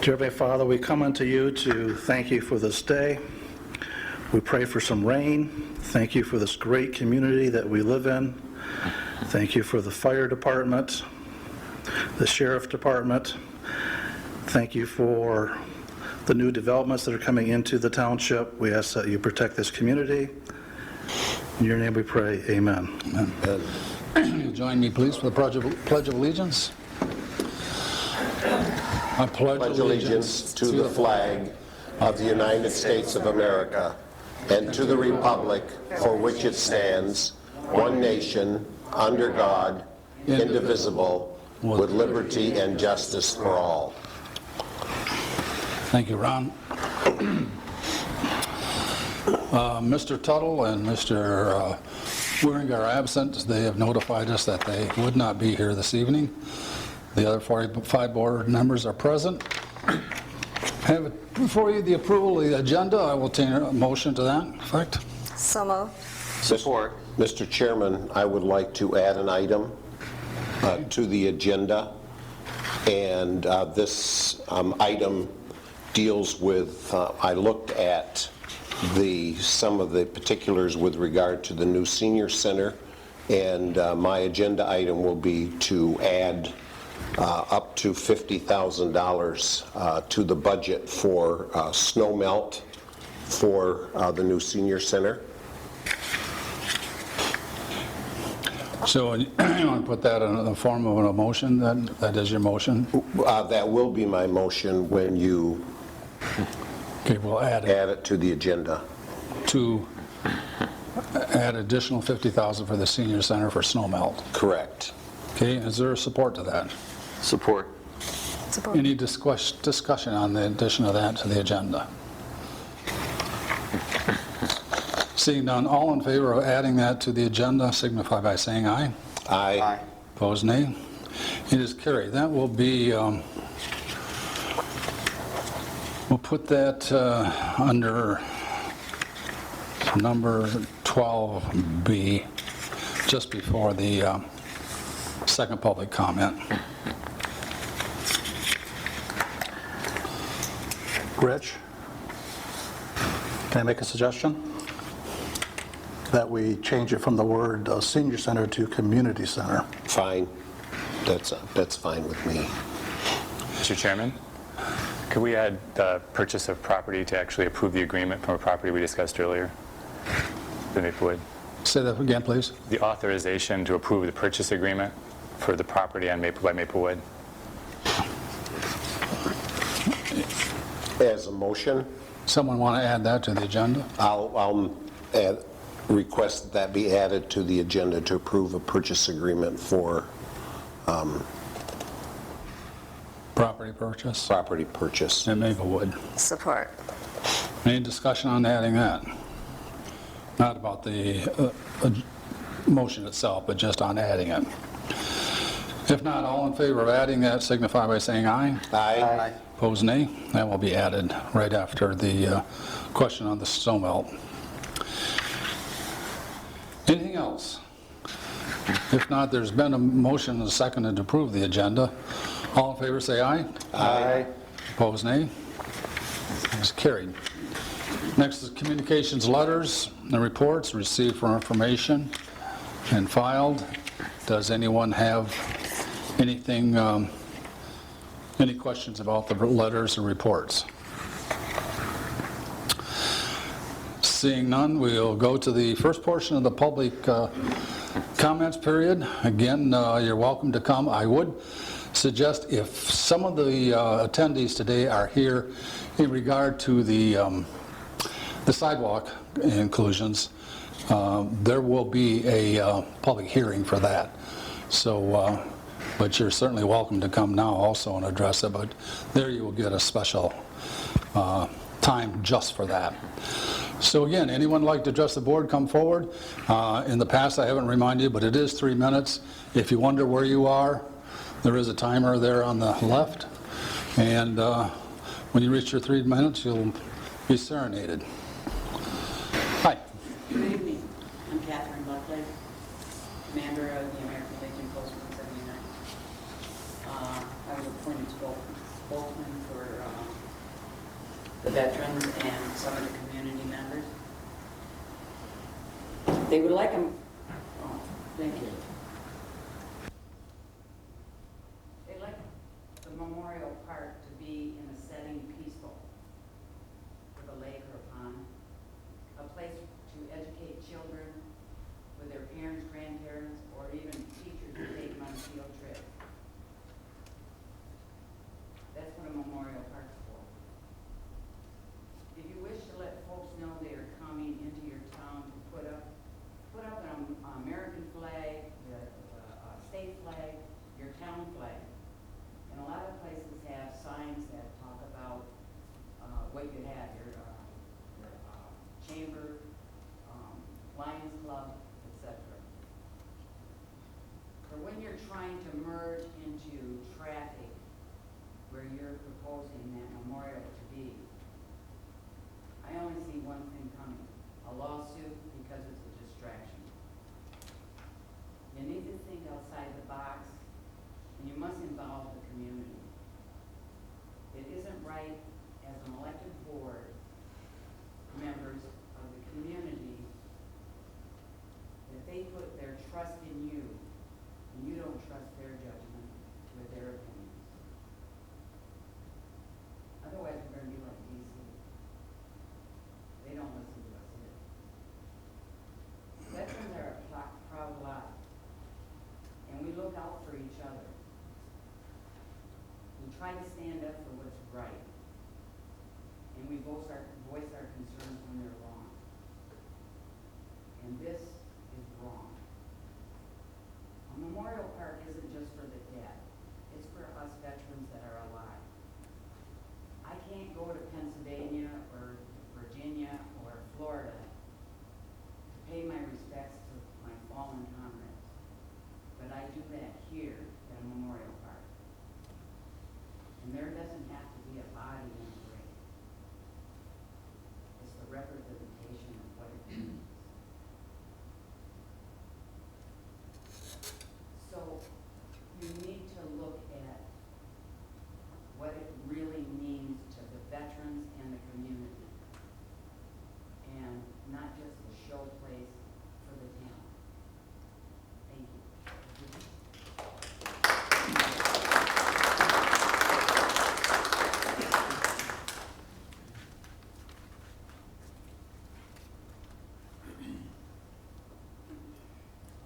Dear Heavenly Father, we come unto you to thank you for this day. We pray for some rain. Thank you for this great community that we live in. Thank you for the fire department, the sheriff department. Thank you for the new developments that are coming into the township. We ask that you protect this community. In your name we pray, amen. Amen. Join me, please, for the Pledge of Allegiance. I pledge allegiance to the flag of the United States of America and to the republic for which it stands, one nation, under God, indivisible, with liberty and justice for all. Thank you, Ron. Mr. Tuttle and Mr. Waring are absent. They have notified us that they would not be here this evening. The other 45 board members are present. Have before you the approval of the agenda. I will take a motion to that effect. So moved. Support. Mr. Chairman, I would like to add an item to the agenda, and this item deals with, I looked at some of the particulars with regard to the new senior center, and my agenda item will be to add up to $50,000 to the budget for snow melt for the new senior center. So you want to put that in the form of a motion? That is your motion? That will be my motion when you Okay, we'll add it to the agenda. To add additional $50,000 for the senior center for snow melt. Correct. Okay, is there support to that? Support. Support. Any discussion on the addition of that to the agenda? Seeing none, all in favor of adding that to the agenda signify by saying aye. Aye. Opposed, nay. It is carried. That will be, we'll put that under number 12B, just before the second public comment. Rich, can I make a suggestion? That we change it from the word senior center to community center. Fine. That's fine with me. Mr. Chairman, could we add the purchase of property to actually approve the agreement from a property we discussed earlier? The Maplewood. Say that again, please. The authorization to approve the purchase agreement for the property on Maplewood. As a motion, Someone want to add that to the agenda? I'll request that be added to the agenda to approve a purchase agreement for Property purchase property purchase. at Maplewood. Support. Any discussion on adding that? Not about the motion itself, but just on adding it. If not, all in favor of adding that signify by saying aye. Aye. Opposed, nay. That will be added right after the question on the snow melt. Anything else? If not, there's been a motion and a second to approve the agenda. All in favor say aye. Aye. Opposed, nay. It's carried. Next is communications, letters, and reports received for information and filed. Does anyone have anything, any questions about the letters or reports? Seeing none, we'll go to the first portion of the public comments period. Again, you're welcome to come. I would suggest if some of the attendees today are here in regard to the sidewalk inclusions, there will be a public hearing for that. So, but you're certainly welcome to come now also and address it, but there you will get a special time just for that. So again, anyone like to address the board, come forward. In the past, I haven't reminded you, but it is 3 minutes. If you wonder where you are, there is a timer there on the left. And when you reach your 3 minutes, you'll be serenaded. Hi. Good evening. I'm Catherine Buckley, Commander of the American Legion Post 179. I was appointed to both spokesman for the veterans and some of the community members. They would like them, oh, thank you. They'd like the memorial park to be in a setting peaceful, with a lake or a pond, a place to educate children with their parents, grandparents, or even teachers to take them on a field trip. That's what a memorial park's for. If you wish to let folks know they are coming into your town to put up an American flag, the state flag, your town flag. And a lot of places have signs that talk about what you have, your chamber, Lions Club, etc. For when you're trying to merge into traffic where you're proposing that memorial to be, I only see one thing coming, a lawsuit because it's a distraction. You need to think outside the box, and you must involve the community. It isn't right as an elected board, members of the community, that they put their trust in you, and you don't trust their judgment with their opinions. Otherwise, we're going to be like DC. They don't listen to us here. Veterans are a proud lot, and we look out for each other. We try to stand up for what's right, and we voice our concerns when they're wrong. And this is wrong. A memorial park isn't just for the dead. It's for us veterans that are alive. I can't go to Pennsylvania or Virginia or Florida to pay my respects to my fallen comrades. But I do that here at a memorial park. And there doesn't have to be a body in the grave. It's the representation of what it means. So you need to look at what it really means to the veterans and the community, and not just the show place for the town. Thank you.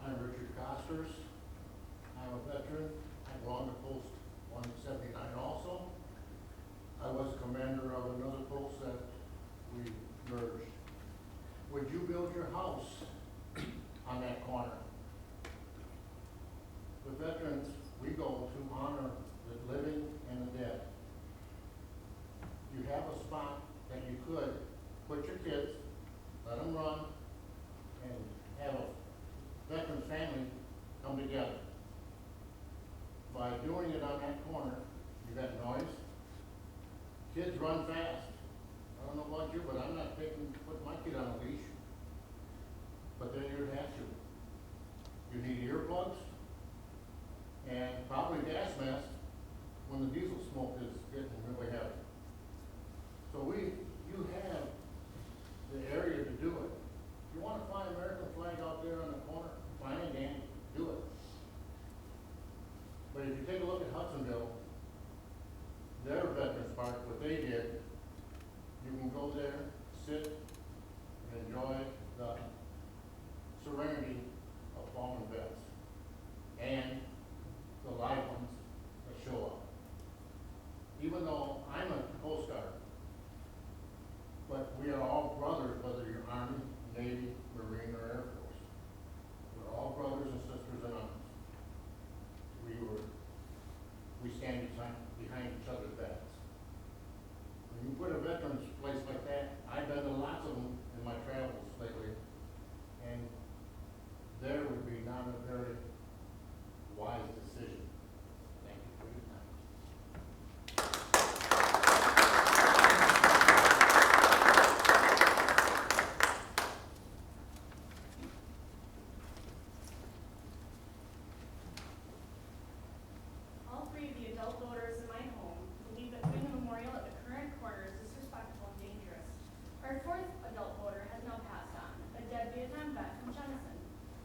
I'm Richard Costers. I'm a veteran. I belong to Post 179 also. I was commander of another post that we merged. Would you build your house on that corner? With veterans, we go to honor the living and the dead. You have a spot that you could put your kids, let them run, and have a veteran's family come together. By doing it on that corner, you got noise. Kids run fast. I don't know about you, but I'm not putting my kid on a leash. But then you'd have to. You need earplugs and probably gas masks when the diesel smoke is getting really heavy. So you have the area to do it. If you want to fly an American flag out there on the corner, fine and dandy, do it. But if you take a look at Hudsonville, their Veterans Park, what they did, you can go there, sit, and enjoy the serenity of fallen vets.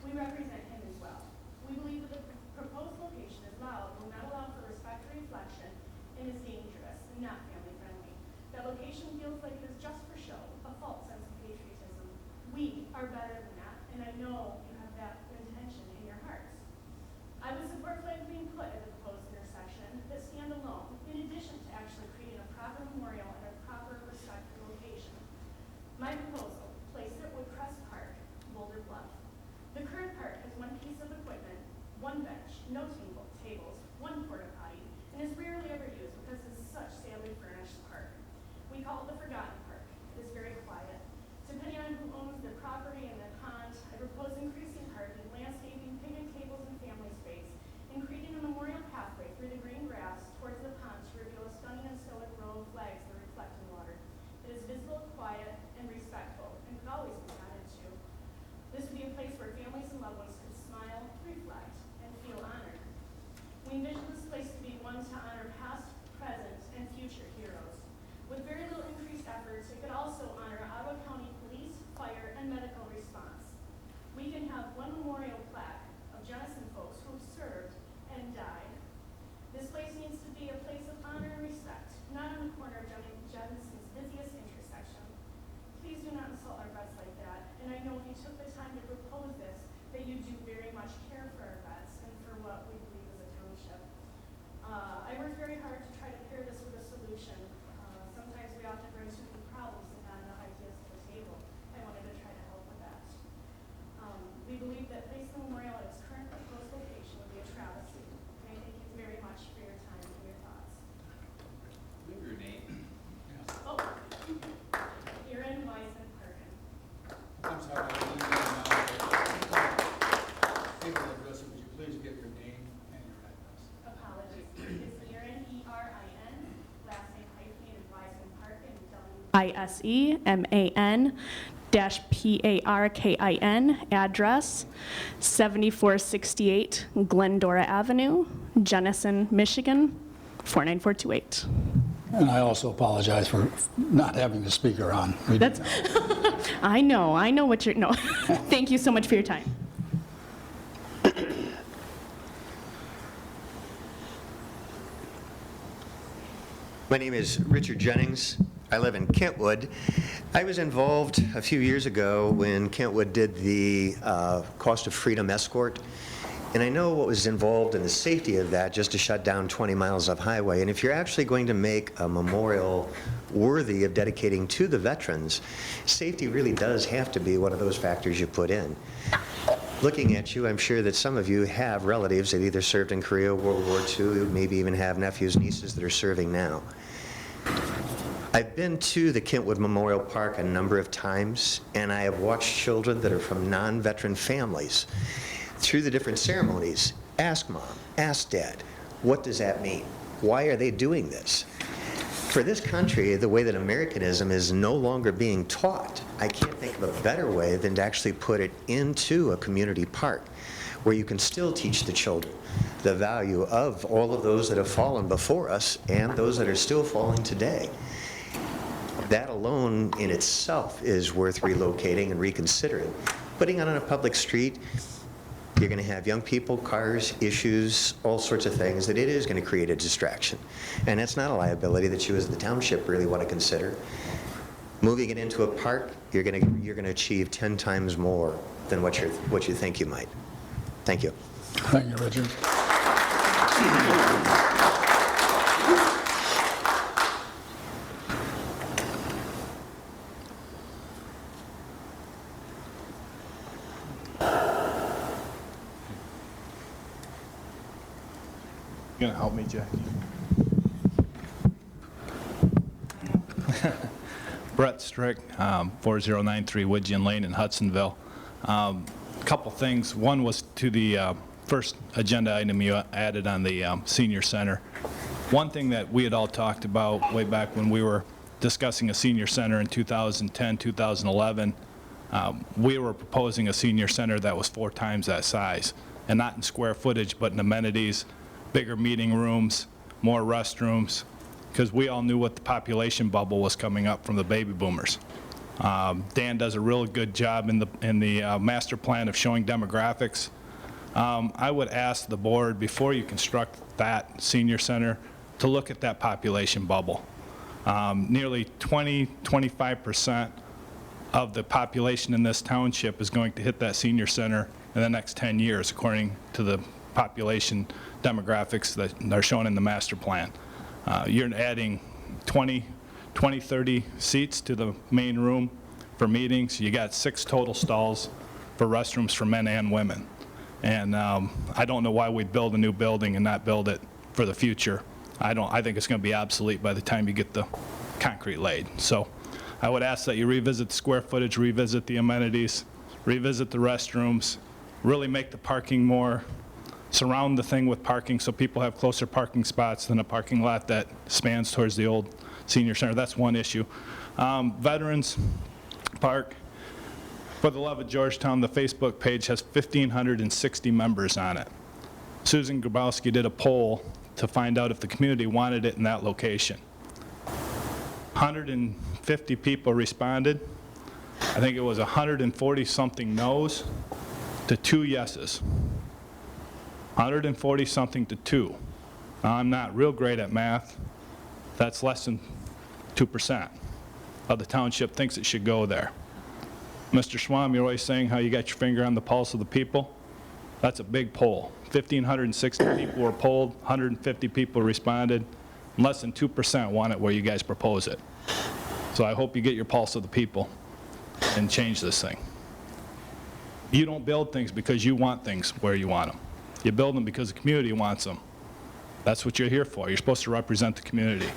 we represent him as well. We believe that the proposed location is loud, will not allow for respect or reflection, and is dangerous and not family friendly. That location feels like it is just for show, a false sense of patriotism. We are better than that, and I know you have that intention in your hearts. I would support flags being put at the proposed intersection that stand alone, in addition to actually creating a proper memorial and a proper respectful location. My proposal, place it at Woodcrest Park, Boulder Bluff. The current park has one piece of equipment, one bench, no tables, one porta potty, and is rarely ever used because it's such sadly furnished park. We call it the Forgotten Park. It is very quiet. Depending on who owns the property and the pond, I propose increasing parking, landscaping, picnic tables, and family space, and creating a memorial pathway through the green grass towards the pond to reveal a stunning and stoic row of flags that reflect in water. It is visible, quiet, and respectful, and could always be added to. This would be a place where families and loved ones could smile, reflect, and feel honored. We envision this place to be one to honor past, present, and future heroes. With very little increased efforts, it could also honor Ottawa County Police, Fire, and Medical Response. We can have one memorial plaque of Jenison folks who have served and died. This place needs to be a place of honor and respect, not on the corner of Jenison's busiest intersection. Please do not insult our vets like that, and I know if you took the time to propose this, that you do very much care for our vets and for what we believe is a township. I worked very hard to try to pair this with a solution. Sometimes we often bring too many problems and not enough ideas to the table. I wanted to try to help with that. We believe that placing the memorial at its current proposed location would be a travesty. And I thank you very much for your time and your thoughts. Your name? Oh, Erin Weisen Perkin. I'm sorry. Table address, would you please give your name and your address? Apologies. It's Erin, E-R-I-N, last name hyphenated Weisen Parkin, W-I-S-E-M-A-N-P-A-R-K-I-N, address 7468 Glendora Avenue, Jenison, Michigan, 49428. And I also apologize for not having the speaker on. That's, I know what you're, no. Thank you so much for your time. My name is Richard Jennings. I live in Kentwood. I was involved a few years ago when Kentwood did the Cost of Freedom escort, and I know what was involved in the safety of that just to shut down 20 miles of highway. And if you're actually going to make a memorial worthy of dedicating to the veterans, safety really does have to be one of those factors you put in. Looking at you, I'm sure that some of you have relatives that either served in Korea, World War II, maybe even have nephews, nieces that are serving now. I've been to the Kentwood Memorial Park a number of times, and I have watched children that are from non-veteran families through the different ceremonies ask Mom, ask Dad, what does that mean? Why are they doing this? For this country, the way that Americanism is no longer being taught, I can't think of a better way than to actually put it into a community park where you can still teach the children the value of all of those that have fallen before us and those that are still falling today. That alone in itself is worth relocating and reconsidering. Putting it on a public street, you're going to have young people, cars, issues, all sorts of things that it is going to create a distraction. And that's not a liability that you as the township really want to consider. Moving it into a park, you're going to achieve 10 times more than what you think you might. Thank you. Thank you, Richard. You gonna help me, Jackie? Brett Strick, 4093 Woodgen Lane in Hudsonville. Couple things. One was to the first agenda item you added on the senior center. One thing that we had all talked about way back when we were discussing a senior center in 2010, 2011, we were proposing a senior center that was 4 times that size, and not in square footage, but in amenities, bigger meeting rooms, more restrooms, because we all knew what the population bubble was coming up from the baby boomers. Dan does a real good job in the master plan of showing demographics. I would ask the board, before you construct that senior center, to look at that population bubble. Nearly 25% of the population in this township is going to hit that senior center in the next 10 years, according to the population demographics that are shown in the master plan. You're adding 30 seats to the main room for meetings. You got 6 total stalls for restrooms for men and women. And I don't know why we'd build a new building and not build it for the future. I think it's going to be obsolete by the time you get the concrete laid. So I would ask that you revisit the square footage, revisit the amenities, revisit the restrooms, really make the parking more, surround the thing with parking so people have closer parking spots than a parking lot that spans towards the old senior center. That's one issue. Veterans Park, for the love of Georgetown, the Facebook page has 1,560 members on it. Susan Grabowski did a poll to find out if the community wanted it in that location. 150 people responded. I think it was 140-something no's to 2 yeses. 140-something to 2. Now, I'm not real great at math. That's less than 2% of the township thinks it should go there. Mr. Schwam, you're always saying how you got your finger on the pulse of the people. That's a big poll. 1,560 people were polled, 150 people responded, and less than 2% want it where you guys propose it. So I hope you get your pulse of the people and change this thing. You don't build things because you want things where you want them. You build them because the community wants them. That's what you're here for. You're supposed to represent the community.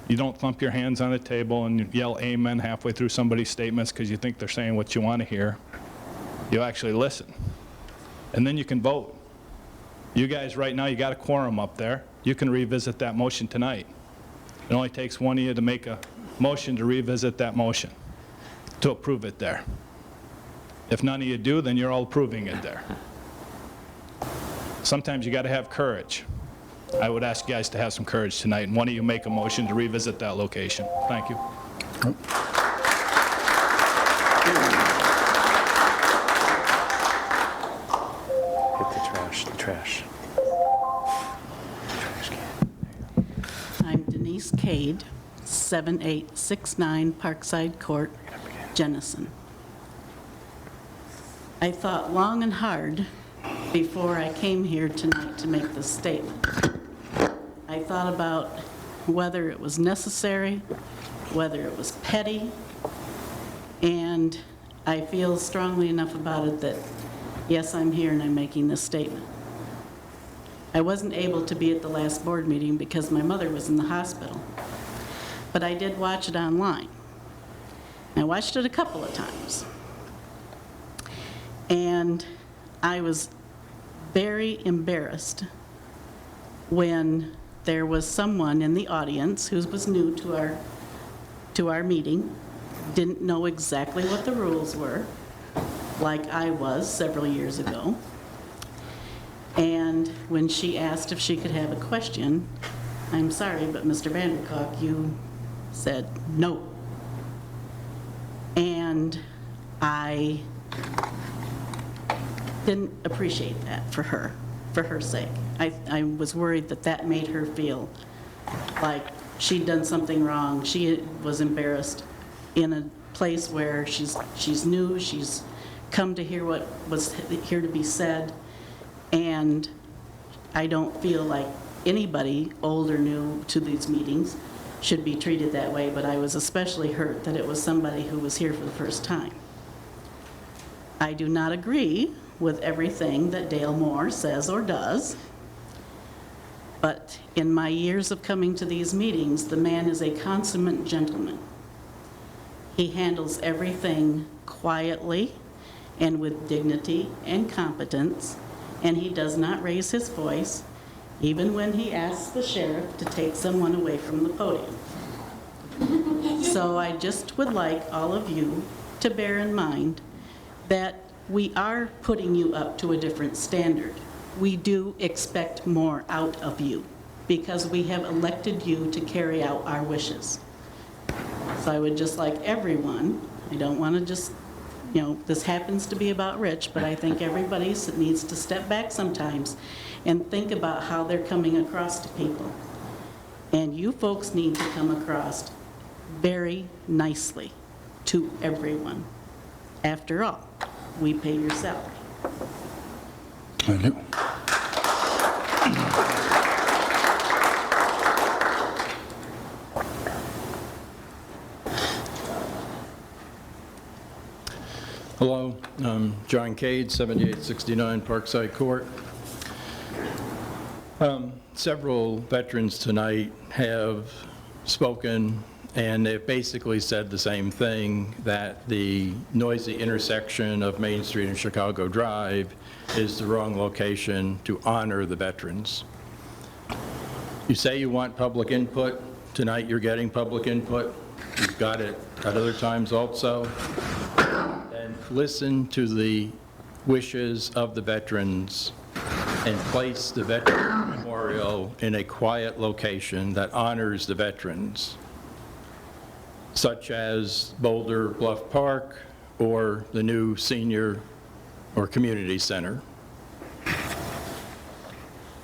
You don't thump your hands on the table and yell amen halfway through somebody's statements because you think they're saying what you want to hear. You actually listen. And then you can vote. You guys right now, you got a quorum up there. You can revisit that motion tonight. It only takes one of you to make a motion to revisit that motion, to approve it there. If none of you do, then you're all approving it there. Sometimes you got to have courage. I would ask you guys to have some courage tonight, and one of you make a motion to revisit that location. Thank you. Hit the trash. Trash can. I'm Denise Cade, 7869 Parkside Court, Jennison. I thought long and hard before I came here tonight to make this statement. I thought about whether it was necessary, whether it was petty, and I feel strongly enough about it that, yes, I'm here and I'm making this statement. I wasn't able to be at the last board meeting because my mother was in the hospital, but I did watch it online. I watched it a couple of times, and I was very embarrassed when there was someone in the audience who was new to our meeting, didn't know exactly what the rules were, like I was several years ago. And when she asked if she could have a question, I'm sorry, but Mr. Vandercock, you said no. And I didn't appreciate that for her sake. I was worried that that made her feel like she'd done something wrong. She was embarrassed in a place where she's new, she's come to hear what was here to be said, and I don't feel like anybody, old or new to these meetings, should be treated that way, but I was especially hurt that it was somebody who was here for the first time. I do not agree with everything that Dale Moore says or does, but in my years of coming to these meetings, the man is a consummate gentleman. He handles everything quietly and with dignity and competence, and he does not raise his voice, even when he asks the sheriff to take someone away from the podium. So I just would like all of you to bear in mind that we are putting you up to a different standard. We do expect more out of you because we have elected you to carry out our wishes. So I would just like everyone, I don't want to just, this happens to be about Rich, but I think everybody needs to step back sometimes and think about how they're coming across to people. And you folks need to come across very nicely to everyone. After all, we pay your salary. Thank you. Hello, I'm John Cade, 7869 Parkside Court. Several veterans tonight have spoken, and they've basically said the same thing, that the noisy intersection of Main Street and Chicago Drive is the wrong location to honor the veterans. You say you want public input. Tonight you're getting public input. You've got it at other times also. And listen to the wishes of the veterans and place the Veteran Memorial in a quiet location that honors the veterans, such as Boulder Bluff Park or the new senior or community center.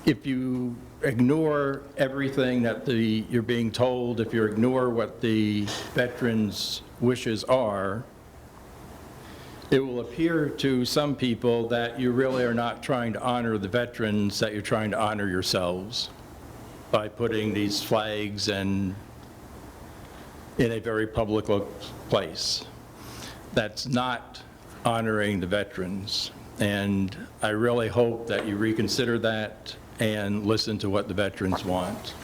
If you ignore everything that you're being told, if you ignore what the veterans' wishes are, it will appear to some people that you really are not trying to honor the veterans, that you're trying to honor yourselves by putting these flags in a very public place. That's not honoring the veterans. And I really hope that you reconsider that and listen to what the veterans want.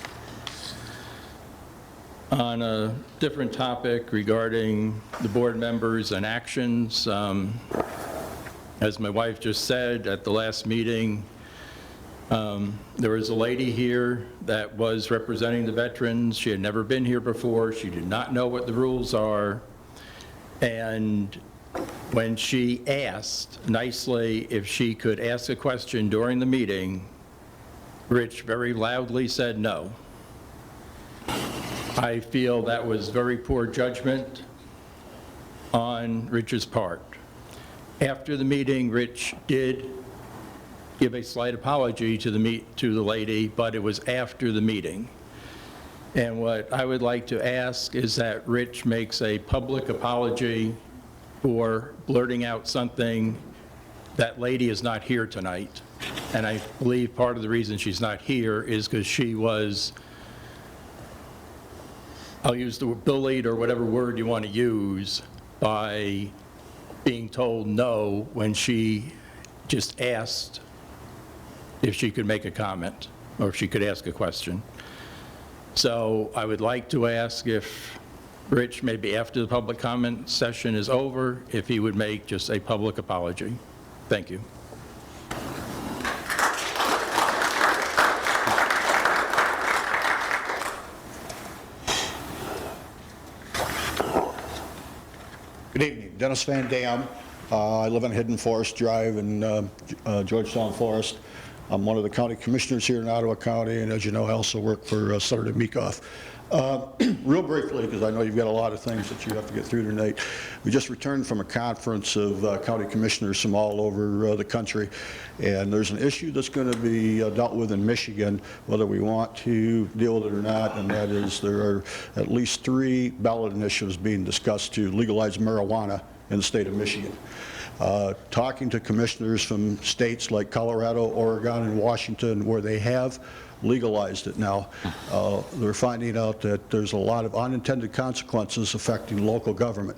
On a different topic regarding the board members and actions, as my wife just said at the last meeting, there was a lady here that was representing the veterans. She had never been here before. She did not know what the rules are. And when she asked nicely if she could ask a question during the meeting, Rich very loudly said no. I feel that was very poor judgment on Rich's part. After the meeting, Rich did give a slight apology to the lady, but it was after the meeting. And what I would like to ask is that Rich makes a public apology for blurting out something. That lady is not here tonight. And I believe part of the reason she's not here is because she was, I'll use the word bullied or whatever word you want to use, by being told no when she just asked if she could make a comment or if she could ask a question. So I would like to ask if Rich, maybe after the public comment session is over, if he would make just a public apology. Thank you. Good evening, Dennis Van Dam. I live on Hidden Forest Drive in Georgetown Forest. I'm one of the county commissioners here in Ottawa County, and as you know, I also work for Senator Meekoff. Real briefly, because I know you've got a lot of things that you have to get through tonight. We just returned from a conference of county commissioners from all over the country, and there's an issue that's going to be dealt with in Michigan, whether we want to deal with it or not, and that is there are at least 3 ballot initiatives being discussed to legalize marijuana in the state of Michigan. Talking to commissioners from states like Colorado, Oregon, and Washington, where they have legalized it now, they're finding out that there's a lot of unintended consequences affecting local government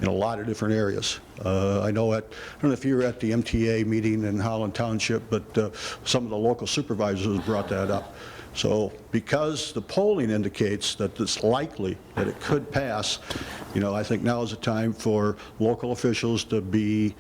in a lot of different areas. I don't know if you were at the MTA meeting in Holland Township, but some of the local supervisors brought that up. So because the polling indicates that it's likely that it could pass, I think now is the time for local officials to be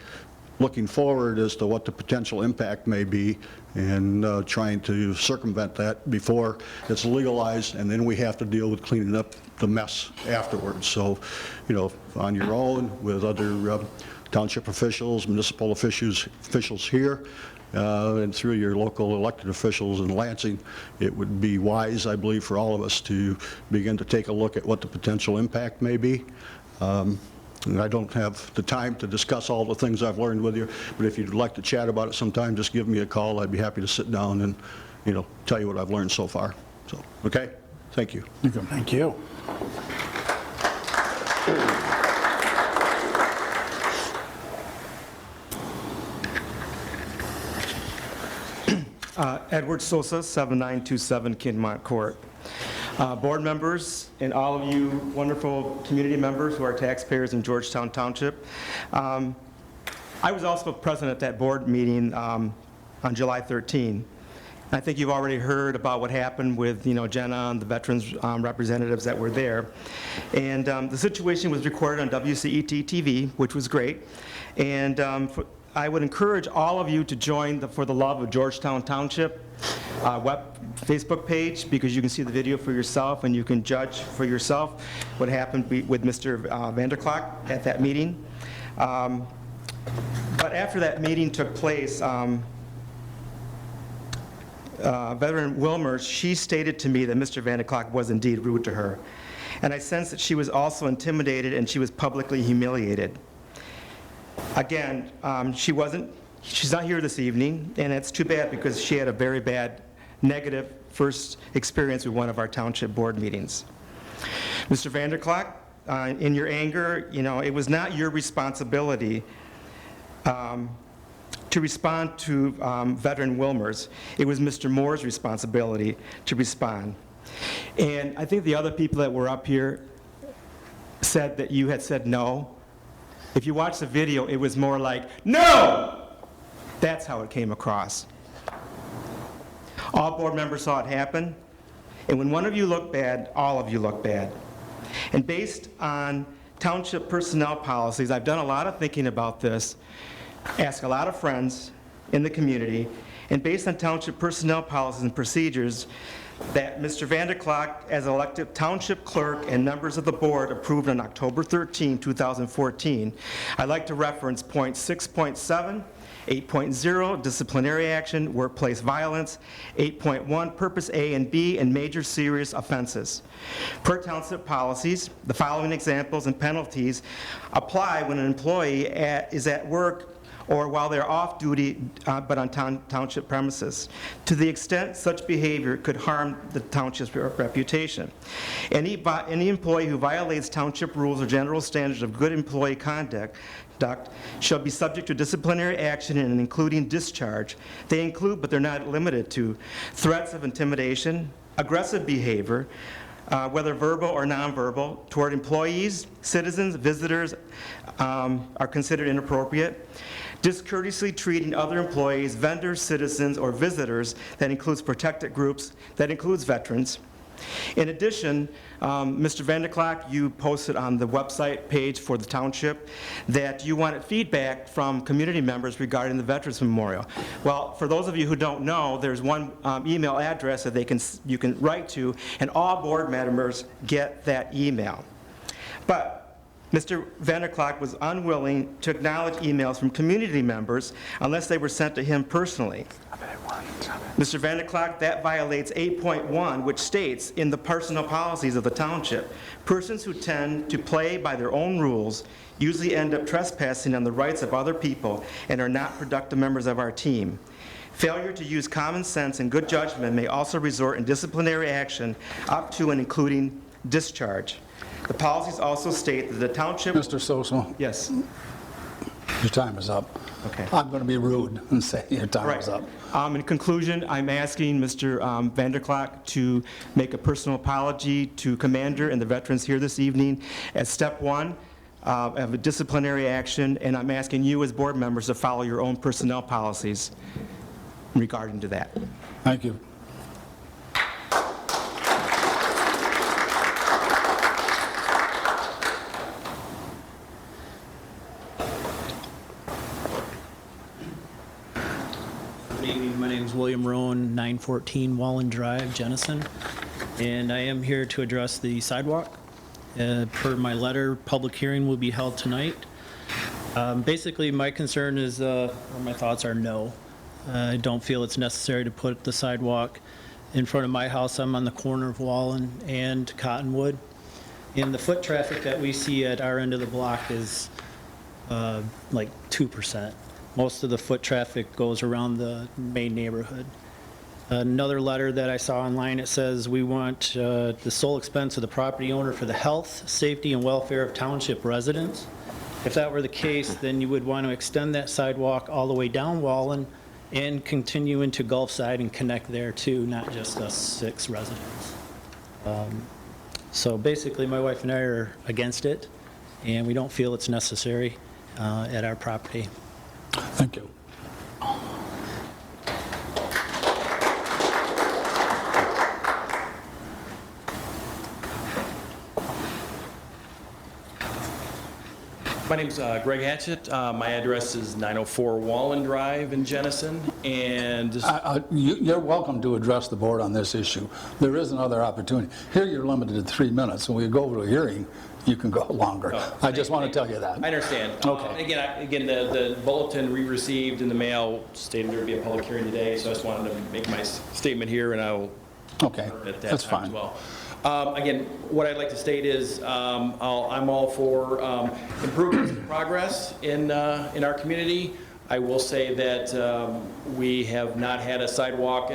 looking forward as to what the potential impact may be and trying to circumvent that before it's legalized, and then we have to deal with cleaning up the mess afterwards. So, you know, on your own, with other township officials, municipal officials here, and through your local elected officials in Lansing, it would be wise, I believe, for all of us to begin to take a look at what the potential impact may be. And I don't have the time to discuss all the things I've learned with you, but if you'd like to chat about it sometime, just give me a call. I'd be happy to sit down and, you know, tell you what I've learned so far. So, okay? Thank you. Thank you. Edward Sosa, 7927 Kinmont Court. Board members and all of you wonderful community members who are taxpayers in Georgetown Township. I was also present at that board meeting on July 13. I think you've already heard about what happened with, you know, Jenna and the veterans representatives that were there. And the situation was recorded on WCET TV, which was great. And I would encourage all of you to join the For the Love of Georgetown Township Facebook page, because you can see the video for yourself and you can judge for yourself what happened with Mr. Vanderklok at that meeting. But after that meeting took place, Veteran Wilmers, she stated to me that Mr. Vanderklok was indeed rude to her. And I sensed that she was also intimidated and she was publicly humiliated. Again, she's not here this evening, and it's too bad because she had a very bad, negative first experience with one of our township board meetings. Mr. Vanderklok, in your anger, you know, it was not your responsibility to respond to Veteran Wilmers. It was Mr. Moore's responsibility to respond. And I think the other people that were up here said that you had said no. If you watch the video, it was more like, no! That's how it came across. All board members saw it happen, and when one of you looked bad, all of you looked bad. And based on township personnel policies, I've done a lot of thinking about this, asked a lot of friends in the community, and based on township personnel policies and procedures that Mr. Vanderklok, as elected township clerk and members of the board approved on October 13, 2014, I'd like to reference point 6.7, 8.0, disciplinary action, workplace violence, 8.1, purpose A and B, and major serious offenses. Per township policies, the following examples and penalties apply when an employee is at work or while they're off duty but on township premises, to the extent such behavior could harm the township's reputation. Any employee who violates township rules or general standards of good employee conduct shall be subject to disciplinary action and including discharge. They include, but they're not limited to, threats of intimidation, aggressive behavior, whether verbal or nonverbal, toward employees, citizens, visitors are considered inappropriate. Discourteously treating other employees, vendors, citizens, or visitors, that includes protected groups, that includes veterans. In addition, Mr. Vanderklok, you posted on the website page for the township that you wanted feedback from community members regarding the Veterans Memorial. Well, for those of you who don't know, there's one email address that you can write to, and all board members get that email. But Mr. Vanderklok was unwilling to acknowledge emails from community members unless they were sent to him personally. Mr. Vanderklok, that violates 8.1, which states in the personal policies of the township, persons who tend to play by their own rules usually end up trespassing on the rights of other people and are not productive members of our team. Failure to use common sense and good judgment may also result in disciplinary action up to and including discharge. The policies also state that the township... Mr. Sosa? Yes. Your time is up. Okay. I'm going to be rude and say your time is up. In conclusion, I'm asking Mr. Vanderklok to make a personal apology to Commander and the veterans here this evening as step one of a disciplinary action, and I'm asking you as board members to follow your own personnel policies regarding to that. Thank you. evening. My name is William Roan, 914 Wallen Drive, Jennison, and I am here to address the sidewalk. Per my letter, public hearing will be held tonight. Basically, my concern is, or my thoughts are no. I don't feel it's necessary to put the sidewalk in front of my house. I'm on the corner of Wallen and Cottonwood, and the foot traffic that we see at our end of the block is like 2%. Most of the foot traffic goes around the main neighborhood. Another letter that I saw online, it says we want the sole expense of the property owner for the health, safety, and welfare of township residents. If that were the case, then you would want to extend that sidewalk all the way down Wallen and continue into Gulfside and connect there too, not just us 6 residents. So basically, my wife and I are against it, and we don't feel it's necessary at our property. Thank you. My name's Greg Hatchett. My address is 904 Wallen Drive in Jennison, and You're welcome to address the board on this issue. There is another opportunity. Here you're limited to 3 minutes. When we go to a hearing, you can go longer. I just want to tell you that. I understand. Okay. Again, the bulletin we received in the mail stated there would be a public hearing today, so I just wanted to make my statement here, and I'll Okay, at that that's time fine. as well. Again, what I'd like to state is I'm all for improvements and progress in our community. I will say that we have not had a sidewalk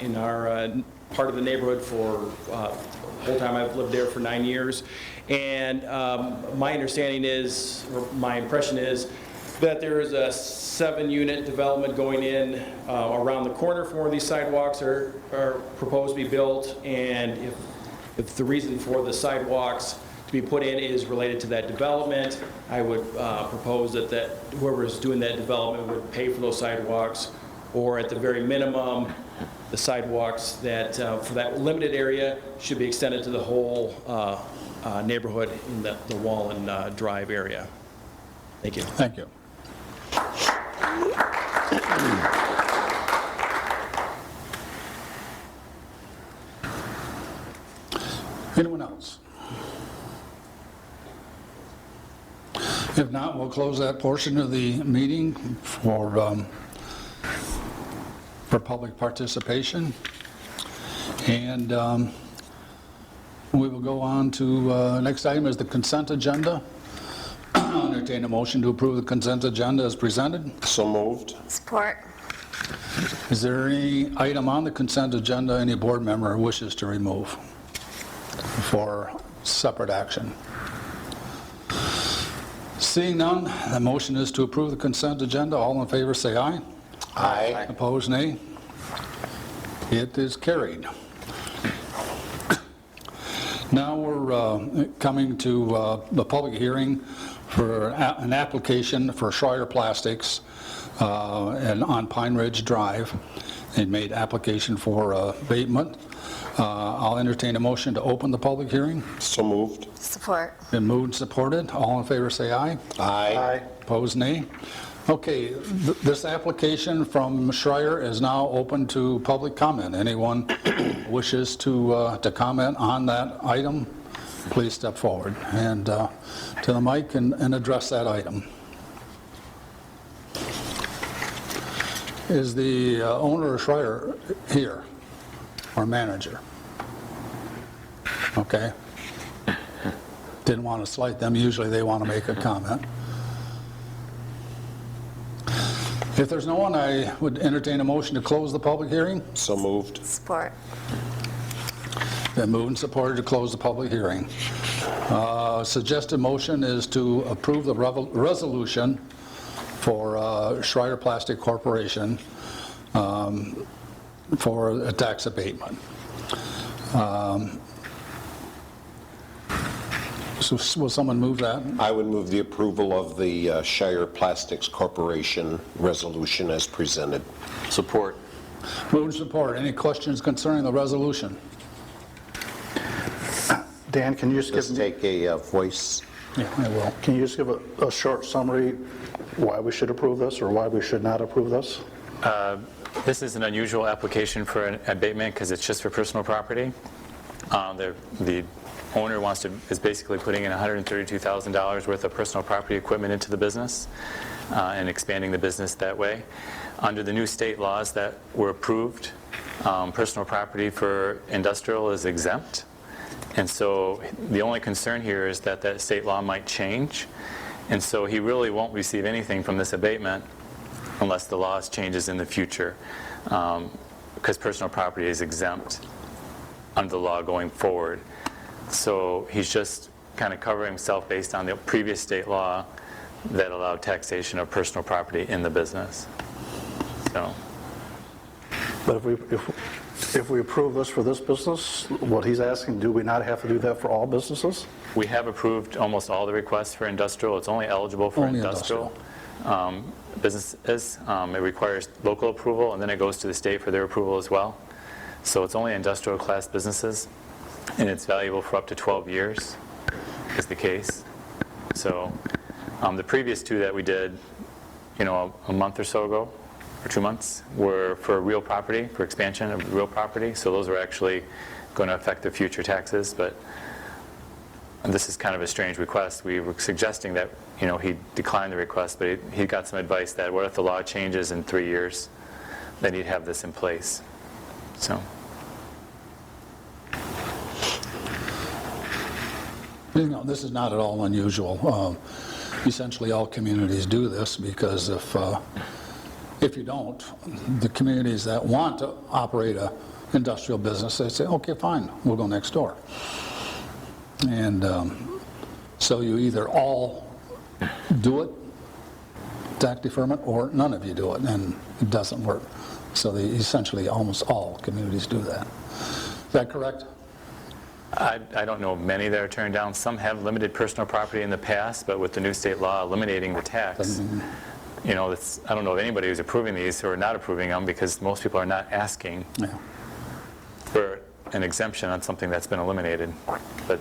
in our part of the neighborhood for the whole time I've lived there for 9 years. And my understanding is, or my impression is, that there is a 7-unit development going in around the corner from where these sidewalks are proposed to be built. And if the reason for the sidewalks to be put in is related to that development, I would propose that whoever is doing that development would pay for those sidewalks, or at the very minimum, the sidewalks that for that limited area should be extended to the whole neighborhood in the Wallen Drive area. Thank you. Thank you. Anyone else? If not, we'll close that portion of the meeting for public participation. And we will go on to, next item is the consent agenda. I'll entertain a motion to approve the consent agenda as presented. So moved. Support. Is there any item on the consent agenda any board member wishes to remove for separate action? Seeing none, the motion is to approve the consent agenda. All in favor say aye. Aye. Opposed, nay. It is carried. Now we're coming to the public hearing for an application for Schreier Plastics and on Pine Ridge Drive. They made application for abatement. I'll entertain a motion to open the public hearing. So moved. Support. Been moved and supported. All in favor say aye. Aye. Opposed, nay. Okay, this application from Schreier is now open to public comment. Anyone wishes to comment on that item, please step forward and to the mic and address that item. Is the owner of Schreier here, or manager? Okay. Didn't want to slight them. Usually they want to make a comment. If there's no one, I would entertain a motion to close the public hearing. So moved. Support. Been moved and supported to close the public hearing. Suggested motion is to approve the resolution for Schreier Plastic Corporation for a tax abatement. So will someone move that? I would move the approval of the Shire Plastics Corporation resolution as presented. Support. Move and support. Any questions concerning the resolution? Dan, can you just Let's take a voice. Yeah, I will. Can you just give a short summary why we should approve this or why we should not approve this? This is an unusual application for an abatement because it's just for personal property. The owner is basically putting in $132,000 worth of personal property equipment into the business and expanding the business that way. Under the new state laws that were approved, personal property for industrial is exempt. And so the only concern here is that that state law might change. And so he really won't receive anything from this abatement unless the laws changes in the future, because personal property is exempt under the law going forward. So he's just kind of covering himself based on the previous state law that allowed taxation of personal property in the business. So. But if we approve this for this business, what he's asking, do we not have to do that for all businesses? We have approved almost all the requests for industrial. It's only eligible for industrial businesses. It requires local approval, and then it goes to the state for their approval as well. So it's only industrial class businesses, and it's valuable for up to 12 years is the case. So the previous two that we did, a month or so ago, or 2 months, were for real property, for expansion of real property. So those are actually going to affect the future taxes. But this is kind of a strange request. We were suggesting that he declined the request, but he got some advice that what if the law changes in 3 years, then he'd have this in place. So. This is not at all unusual. Essentially, all communities do this because if you don't, the communities that want to operate a industrial business, they say, okay, fine, we'll go next door. And so you either all do it, tax deferment, or none of you do it, and it doesn't work. So essentially almost all communities do that. Is that correct? I don't know of many that are turned down. Some have limited personal property in the past, but with the new state law eliminating the tax, I don't know of anybody who's approving these or not approving them, because most people are not asking for an exemption on something that's been eliminated. But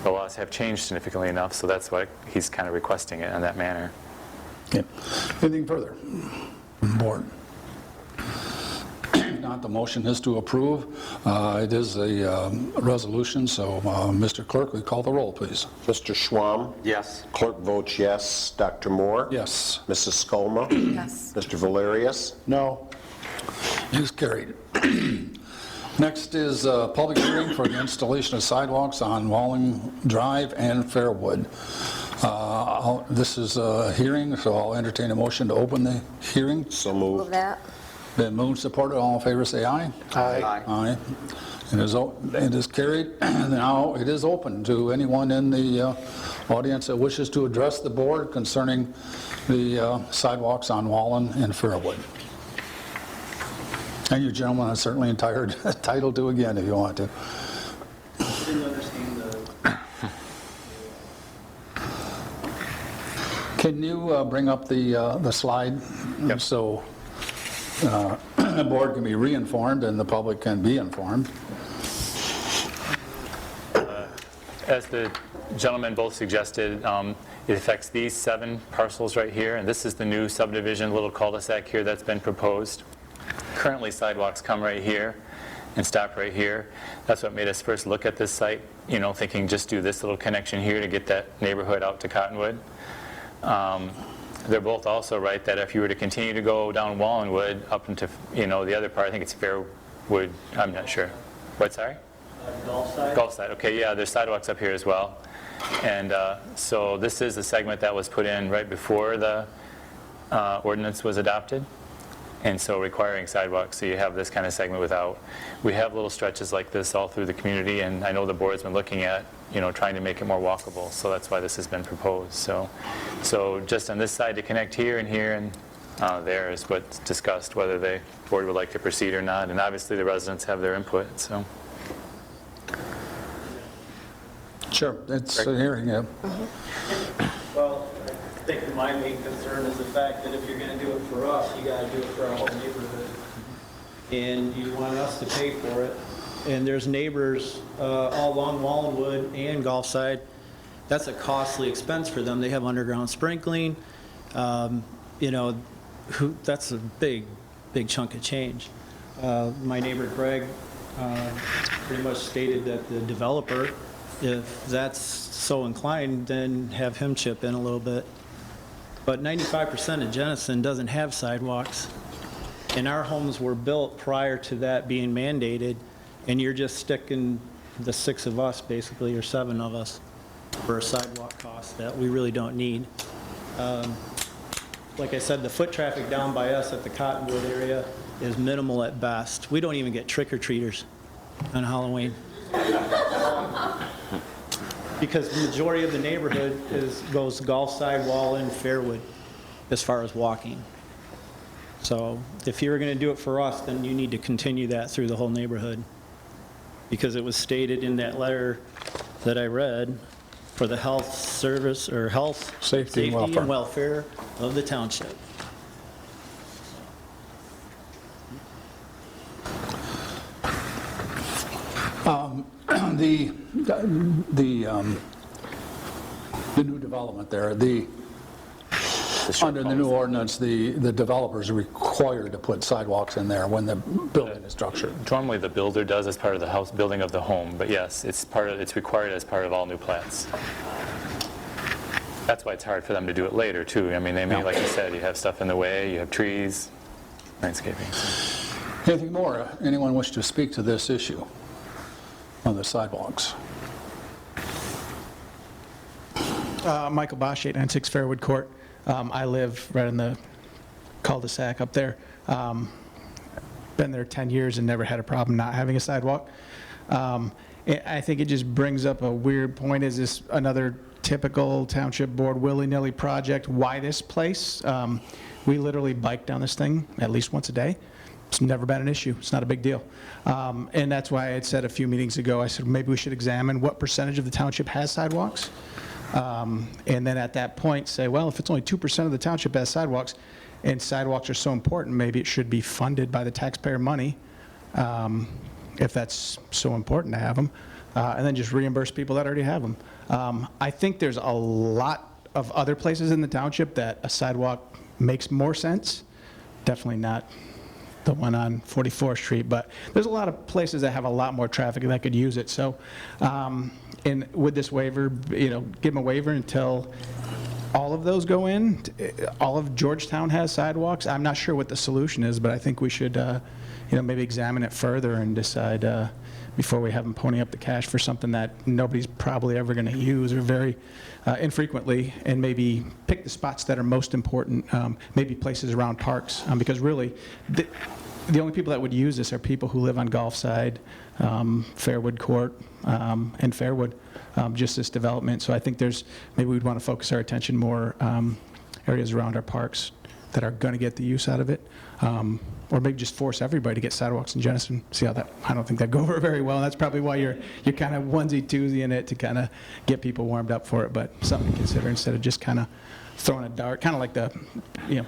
the laws have changed significantly enough, so that's why he's kind of requesting it in that manner. Okay. Anything further? Board. Not, the motion is to approve. It is a resolution, so Mr. Clerk, we call the roll, please. Mr. Schwam? Yes. Clerk votes yes. Dr. Moore? Yes. Mrs. Skolma? Yes. Mr. Valerius? No. It is carried. Next is a public hearing for the installation of sidewalks on Walling Drive and Fairwood. This is a hearing, so I'll entertain a motion to open the hearing. So Move moved. that. Been moved, supported. All in favor, say aye. Aye. Aye. It is carried. Now it is open to anyone in the audience that wishes to address the board concerning the sidewalks on Wallen and Fairwood. And you gentlemen are certainly entitled to again if you want to. Didn't understand the... Can you bring up the slide? Yep. So the board can be re-informed and the public can be informed. As the gentlemen both suggested, it affects these 7 parcels right here, and this is the new subdivision, little cul-de-sac here that's been proposed. Currently, sidewalks come right here and stop right here. That's what made us first look at this site, thinking just do this little connection here to get that neighborhood out to Cottonwood. They're both also right that if you were to continue to go down Wallenwood up into, the other part, I think it's Fairwood, I'm not sure. What, sorry? Gulfside? Gulfside, okay, yeah, there's sidewalks up here as well. And so this is a segment that was put in right before the ordinance was adopted. And so requiring sidewalks, so you have this kind of segment without. We have little stretches like this all through the community, and I know the board's been looking at, trying to make it more walkable, so that's why this has been proposed. So just on this side to connect here and there is what's discussed, whether the board would like to proceed or not, and obviously the residents have their input, so. Sure, it's a hearing, yeah. Well, I think my main concern is the fact that if you're going to do it for us, you got to do it for our whole neighborhood. And you want us to pay for it. And there's neighbors all along Wallenwood and Gulfside. That's a costly expense for them. They have underground sprinkling. That's a big big chunk of change. My neighbor Greg pretty much stated that the developer, if that's so inclined, then have him chip in a little bit. But 95% of Jenison doesn't have sidewalks, and our homes were built prior to that being mandated, and you're just sticking the 6 of us, basically, or 7 of us, for a sidewalk cost that we really don't need. Like I said, the foot traffic down by us at the Cottonwood area is minimal at best. We don't even get trick-or-treaters on Halloween. Because the majority of the neighborhood goes Gulfside, Wallen, Fairwood, as far as walking. So if you were going to do it for us, then you need to continue that through the whole neighborhood. Because it was stated in that letter that I read for the health service, or health, Safety and welfare of the township. The new development there, under the new ordinance, the developers are required to put sidewalks in there when the building is structured. Normally, the builder does as part of the house building of the home, but yes, it's required as part of all new plans. That's why it's hard for them to do it later, too. I mean, they may, like you said, you have stuff in the way, you have trees, landscaping. Anything more? Anyone wish to speak to this issue on the sidewalks? Michael Bosch, 896 Fairwood Court. I live right in the cul-de-sac up there. Been there 10 years and never had a problem not having a sidewalk. I think it just brings up a weird point. Is this another typical township board willy-nilly project? Why this place? We literally bike down this thing at least once a day. It's never been an issue. It's not a big deal. And that's why I had said a few meetings ago, I said maybe we should examine what percentage of the township has sidewalks. And then at that point say, well, if it's only 2% of the township has sidewalks, and sidewalks are so important, maybe it should be funded by the taxpayer money, if that's so important to have them, and then just reimburse people that already have them. I think there's a lot of other places in the township that a sidewalk makes more sense. Definitely not the one on 44th Street, but there's a lot of places that have a lot more traffic that could use it. So, and with this waiver, give them a waiver until all of those go in. All of Georgetown has sidewalks. I'm not sure what the solution is, but I think we should, maybe examine it further and decide before we have them pony up the cash for something that nobody's probably ever going to use or very infrequently, and maybe pick the spots that are most important, maybe places around parks, because really, the only people that would use this are people who live on Gulfside, Fairwood Court, and Fairwood, just this development. So I think maybe we'd want to focus our attention more areas around our parks that are going to get the use out of it, or maybe just force everybody to get sidewalks in Jenison. See how that? I don't think that'd go over very well. And that's probably why you're kind of onesie-twosie in it to kind of get people warmed up for it. But something to consider instead of just kind of throwing a dart, kind of like the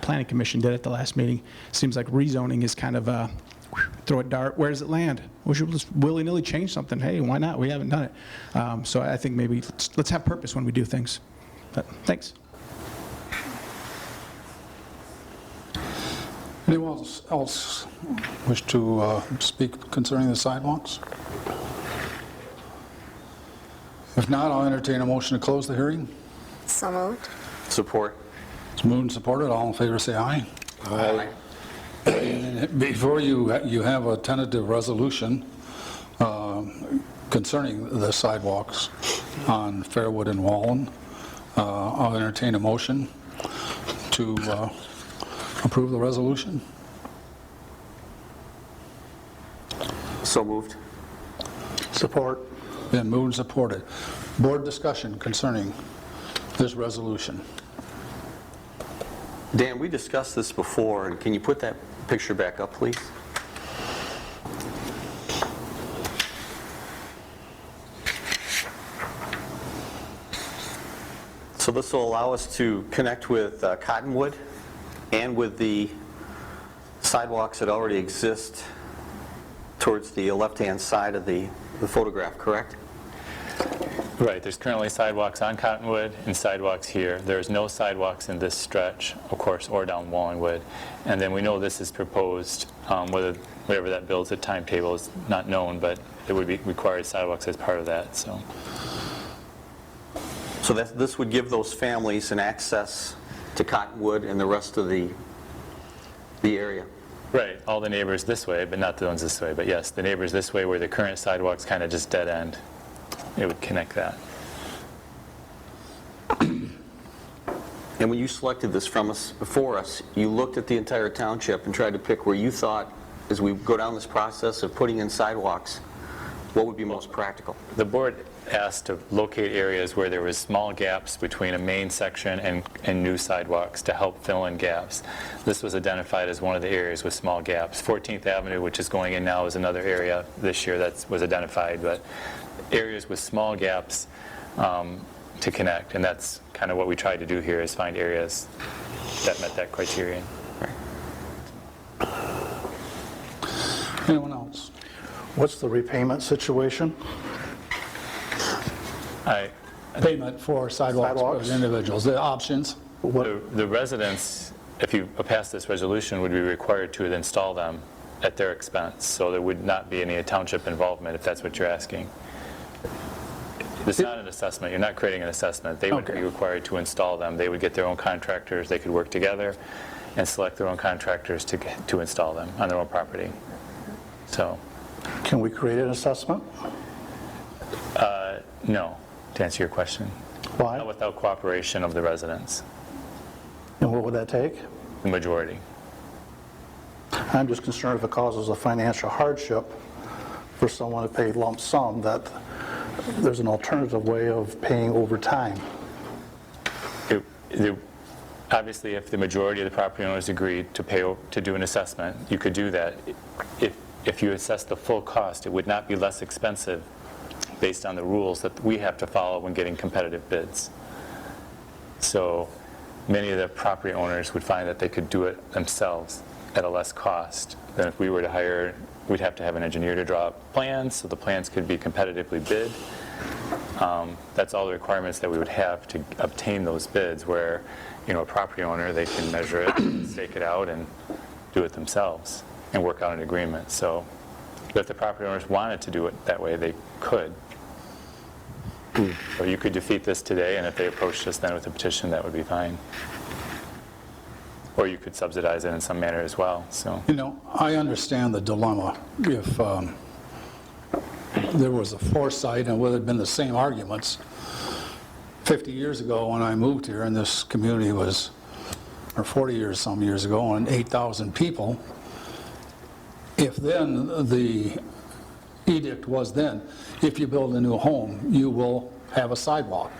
Planning Commission did at the last meeting. Seems like rezoning is kind of throw a dart. Where does it land? We should just willy-nilly change something. Hey, why not? We haven't done it. So I think maybe let's have purpose when we do things. But thanks. Anyone else wish to speak concerning the sidewalks? If not, I'll entertain a motion to close the hearing. So moved. Support. It's moved and supported. All in favor, say aye. Aye. And before you have a tentative resolution concerning the sidewalks on Fairwood and Wallen, I'll entertain a motion to approve the resolution. So moved. Support. Been moved and supported. Board discussion concerning this resolution. Dan, we discussed this before, and can you put that picture back up, please? So this will allow us to connect with Cottonwood and with the sidewalks that already exist towards the left-hand side of the photograph, correct? Right, there's currently sidewalks on Cottonwood and sidewalks here. There's no sidewalks in this stretch, of course, or down Wallingwood. And then we know this is proposed, whatever that builds, the timetable is not known, but it would be required sidewalks as part of that, so. So this would give those families an access to Cottonwood and the rest of the area. Right, all the neighbors this way, but not the ones this way. But yes, the neighbors this way where the current sidewalks kind of just dead end. It would connect that. And when you selected this for us, you looked at the entire township and tried to pick where you thought, as we go down this process of putting in sidewalks, what would be most practical? The board asked to locate areas where there was small gaps between a main section and new sidewalks to help fill in gaps. This was identified as one of the areas with small gaps. 14th Avenue, which is going in now, is another area this year that was identified, but areas with small gaps to connect, and that's kind of what we tried to do here, is find areas that met that criterion. Anyone else? What's the repayment situation? Payment for sidewalks for individuals, the options. The residents, if you pass this resolution, would be required to install them at their expense, so there would not be any township involvement, if that's what you're asking. It's not an assessment. You're not creating an assessment. They would be required to install them. They would get their own contractors. They could work together and select their own contractors to install them on their own property. So, can we create an assessment? No, to answer your question. Why? Not without cooperation of the residents. And what would that take? The majority. I'm just concerned if it causes a financial hardship for someone to pay lump sum, that there's an alternative way of paying over time. Obviously, if the majority of the property owners agreed to do an assessment, you could do that. If you assess the full cost, it would not be less expensive based on the rules that we have to follow when getting competitive bids. So many of the property owners would find that they could do it themselves at a less cost than if we were to hire. We'd have to have an engineer to draw up plans, so the plans could be competitively bid. That's all the requirements that we would have to obtain those bids, where, a property owner, they can measure it, stake it out, and do it themselves and work out an agreement. So, but if the property owners wanted to do it that way, they could. So you could defeat this today, and if they approached us then with a petition, that would be fine. Or you could subsidize it in some manner as well. So, I understand the dilemma. If there was a foresight and would have been the same arguments 50 years ago when I moved here, and this community was, or 40 years, some years ago, and 8,000 people, if then the edict was then, if you build a new home, you will have a sidewalk.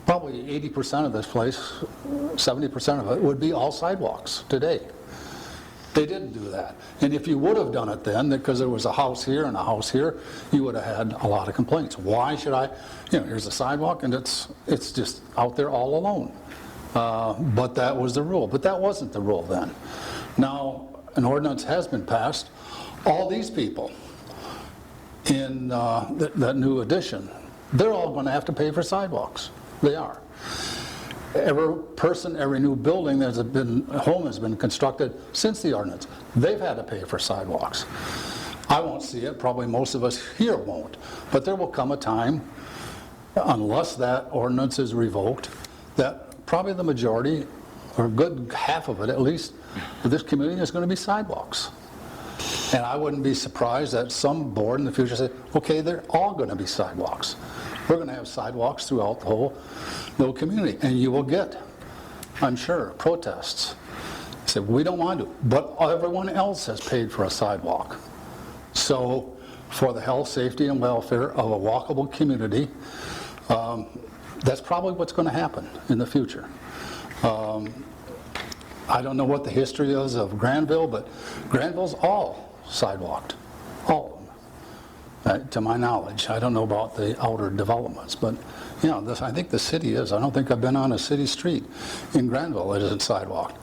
Probably 80% of this place, 70% of it, would be all sidewalks today. They didn't do that. And if you would have done it then, because there was a house here and a house here, you would have had a lot of complaints. Why should I, here's a sidewalk and it's just out there all alone. But that was the rule. But that wasn't the rule then. Now, an ordinance has been passed. All these people in that new addition, they're all going to have to pay for sidewalks. They are. Every person, every new building that's been, home has been constructed since the ordinance, they've had to pay for sidewalks. I won't see it, probably most of us here won't, but there will come a time, unless that ordinance is revoked, that probably the majority, or a good half of it at least, of this community is going to be sidewalks. And I wouldn't be surprised that some board in the future say, okay, they're all going to be sidewalks. We're going to have sidewalks throughout the whole community. And you will get, I'm sure, protests. Say, we don't want to, but everyone else has paid for a sidewalk. So for the health, safety, and welfare of a walkable community, that's probably what's going to happen in the future. I don't know what the history is of Granville, but Granville's all sidewalked, all of them, to my knowledge. I don't know about the outer developments, but I think the city is. I don't think I've been on a city street in Granville that isn't sidewalked.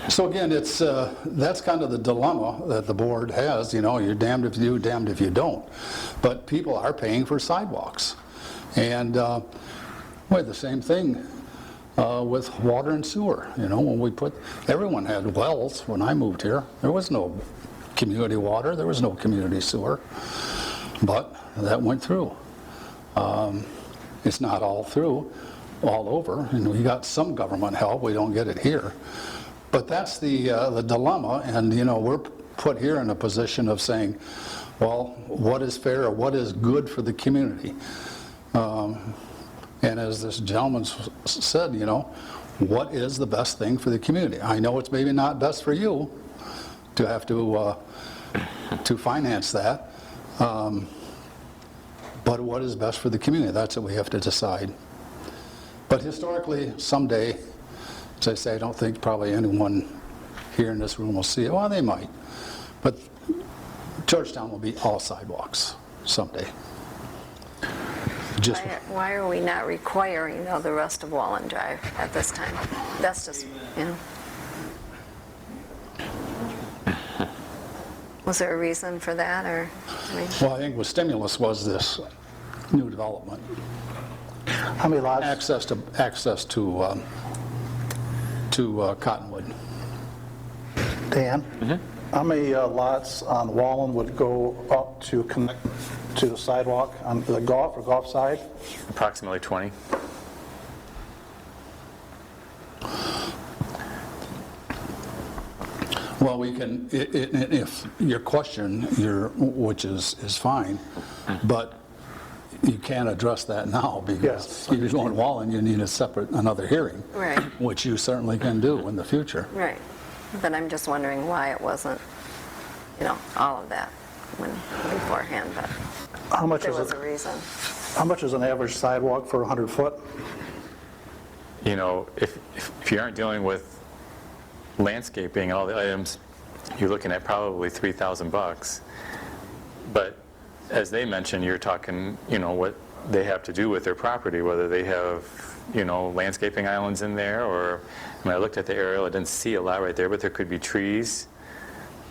So again, it's, that's kind of the dilemma that the board has, you know, you're damned if you do, damned if you don't. But people are paying for sidewalks. And we had the same thing with water and sewer. You know, when we put, everyone had wells when I moved here. There was no community water, there was no community sewer. But that went through. It's not all through, all over, and we got some government help, we don't get it here. But that's the dilemma, and you know, we're put here in a position of saying, well, what is fair or what is good for the community? And as this gentleman said, you know, what is the best thing for the community? I know it's maybe not best for you to have to finance that, but what is best for the community? That's what we have to decide. But historically, someday, as I say, I don't think probably anyone here in this room will see it. Well, they might. But Georgetown will be all sidewalks someday. Just Why are we not requiring, though, the rest of Wallen Drive at this time? That's just, you know. Was there a reason for that, or? I mean, well, I think what stimulus was this new development. How many lots? Access to Cottonwood. Dan? How many lots on Wallen would go up to connect to the sidewalk on the golf side? Approximately 20. Well, we can, if your question, which is fine, but you can't address that now because if you're going Wallen, you need another hearing, right. which you certainly can do in the future. Right. But I'm just wondering why it wasn't, you know, all of that beforehand, but How much there is was it? a reason. How much is an average sidewalk for 100 foot? You know, if you aren't dealing with landscaping and all the items, you're looking at probably $3,000. But as they mentioned, you're talking, you know, what they have to do with their property, whether they have, you know, landscaping islands in there, or when I looked at the aerial, I didn't see a lot right there, but there could be trees.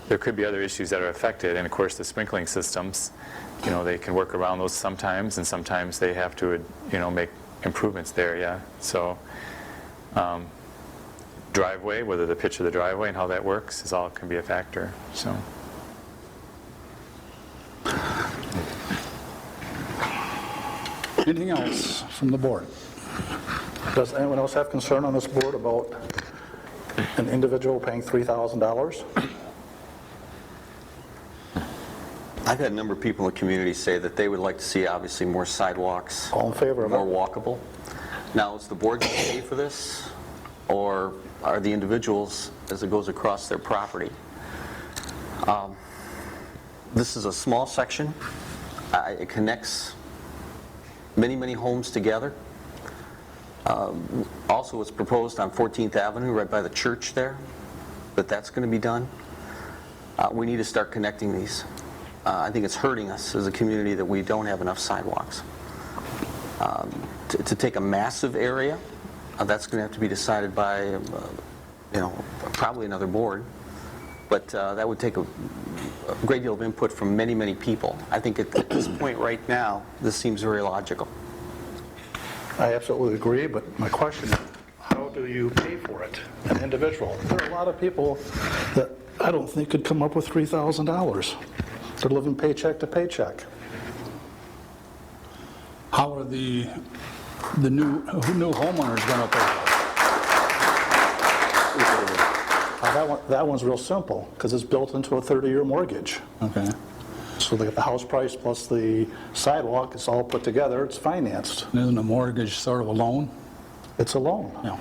There could be other issues that are affected, and of course the sprinkling systems, you know, they can work around those sometimes, and sometimes they have to, you know, make improvements there, yeah. So driveway, whether the pitch of the driveway and how that works is all can be a factor, so. Anything else from the board? Does anyone else have concern on this board about an individual paying $3,000? I've had a number of people in the community say that they would like to see, obviously, more sidewalks. All in favor of it? More walkable. Now, is the board going to pay for this, or are the individuals, as it goes across their property? This is a small section. It connects many, many homes together. Also, it's proposed on 14th Avenue, right by the church there, that that's going to be done. We need to start connecting these. I think it's hurting us as a community that we don't have enough sidewalks. To take a massive area, that's going to have to be decided by, you know, probably another board. But that would take a great deal of input from many, many people. I think at this point right now, this seems very logical. I absolutely agree, but my question is, how do you pay for it, an individual? There are a lot of people that I don't think could come up with $3,000. They're living paycheck to paycheck. How are the new homeowners going to pay? That one's real simple, because it's built into a 30-year mortgage. Okay. So they get the house price plus the sidewalk, it's all put together, it's financed. Isn't a mortgage sort of a loan? It's a loan. No.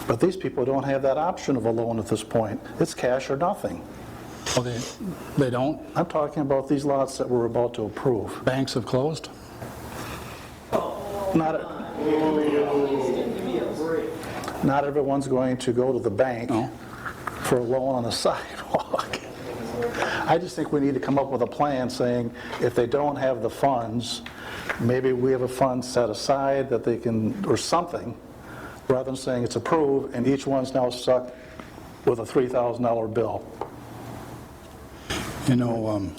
But these people don't have that option of a loan at this point. It's cash or nothing. Oh, they don't? I'm talking about these lots that we're about to approve. Banks have closed? Not everyone's going to go to the bank for a loan on a sidewalk. I just think we need to come up with a plan saying if they don't have the funds, maybe we have a fund set aside that they can, or something, rather than saying it's approved and each one's now stuck with a $3,000 bill. You know,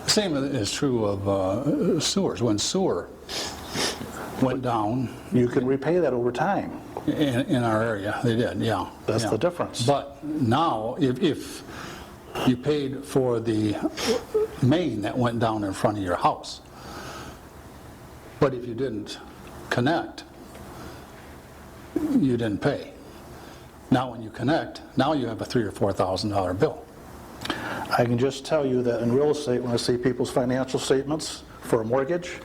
same is true of sewers. When sewer went down You can repay that over time. in our area, they did, yeah. That's yeah. the difference. But now, if you paid for the main that went down in front of your house, but if you didn't connect, you didn't pay. Now when you connect, now you have a $3,000 or $4,000 bill. I can just tell you that in real estate, when I see people's financial statements for a mortgage,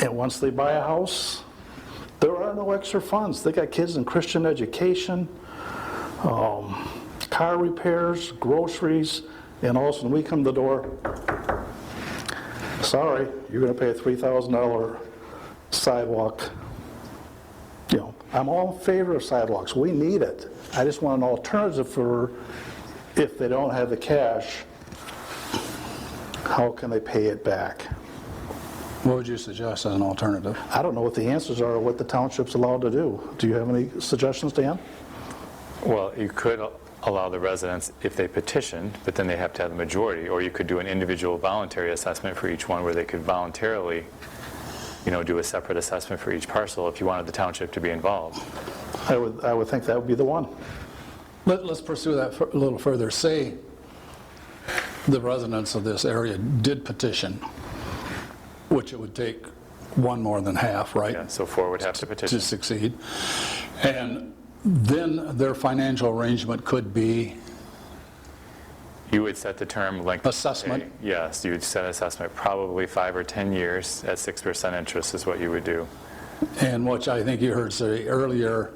and once they buy a house, there are no extra funds. They got kids in Christian education, car repairs, groceries, and all of a sudden we come to the door, sorry, you're going to pay a $3,000 sidewalk. You know, I'm all in favor of sidewalks. We need it. I just want an alternative for if they don't have the cash, how can they pay it back? What would you suggest as an alternative? I don't know what the answers are or what the township's allowed to do. Do you have any suggestions, Dan? Well, you could allow the residents, if they petitioned, but then they have to have the majority, or you could do an individual voluntary assessment for each one where they could voluntarily, you know, do a separate assessment for each parcel if you wanted the township to be involved. I would think that would be the one. Let's pursue that a little further. Say the residents of this area did petition, which it would take one more than half, right? Yeah, so 4 would have to petition. To succeed. And then their financial arrangement could be You would set the term length. assessment. of pay. Yes, you would set assessment, probably 5 or 10 years at 6% interest is what you would do. And which I think you heard say earlier,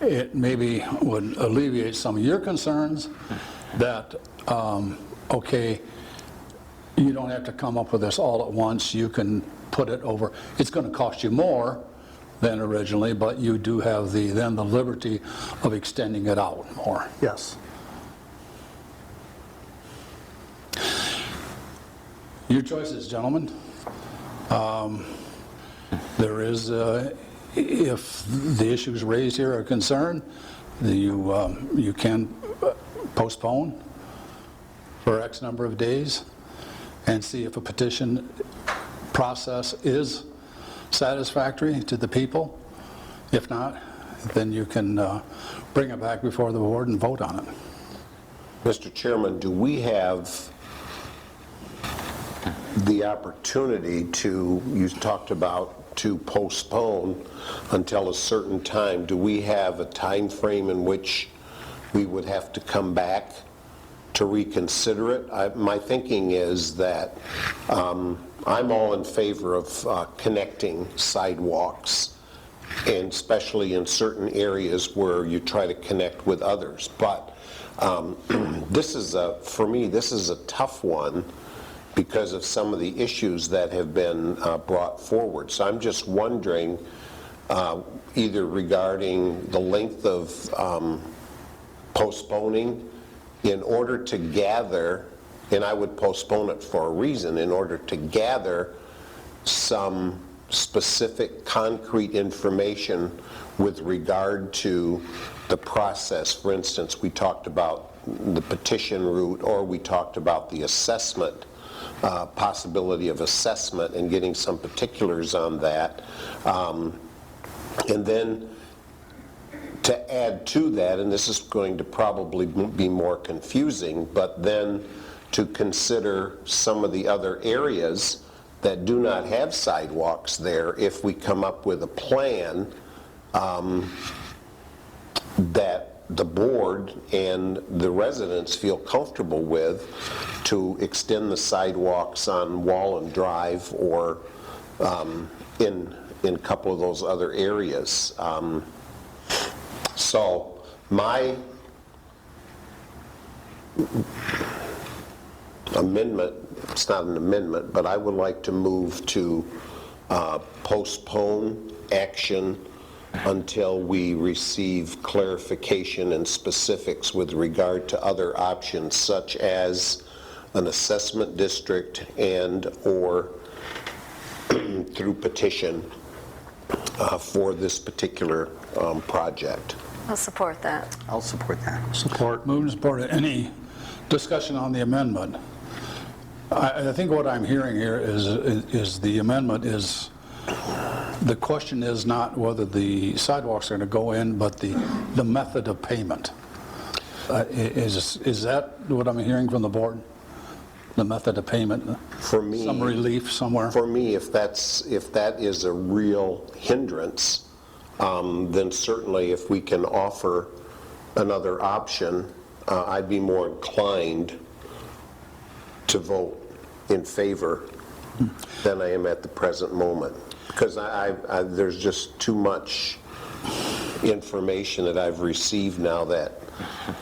it maybe would alleviate some of your concerns that, okay, you don't have to come up with this all at once. You can put it over. It's going to cost you more than originally, but you do have then the liberty of extending it out more. Yes. Your choices, gentlemen. There is, if the issues raised here are concerned, you can postpone for X number of days and see if a petition process is satisfactory to the people. If not, then you can bring it back before the board and vote on it. Mr. Chairman, do we have the opportunity to, you talked about to postpone until a certain time, do we have a time frame in which we would have to come back to reconsider it? My thinking is that I'm all in favor of connecting sidewalks, and especially in certain areas where you try to connect with others. But this is for me, this is a tough one because of some of the issues that have been brought forward. So I'm just wondering, either regarding the length of postponing in order to gather, and I would postpone it for a reason, in order to gather some specific concrete information with regard to the process. For instance, we talked about the petition route, or we talked about the assessment, possibility of assessment, and getting some particulars on that. And then to add to that, and this is going to probably be more confusing, but then to consider some of the other areas that do not have sidewalks there, if we come up with a plan that the board and the residents feel comfortable with, to extend the sidewalks on Wallen Drive or in a couple of those other areas. So my amendment, it's not an amendment, but I would like to move to postpone action until we receive clarification and specifics with regard to other options, such as an assessment district and or through petition for this particular project. I'll support that. I'll support that. Support. Moved and supported. Any discussion on the amendment? I think what I'm hearing here is the amendment is, the question is not whether the sidewalks are going to go in, but the method of payment. Is that what I'm hearing from the board? The method of payment? For me, some relief somewhere? For me, if that is a real hindrance, then certainly if we can offer another option, I'd be more inclined to vote in favor than I am at the present moment. Because there's just too much information that I've received now that,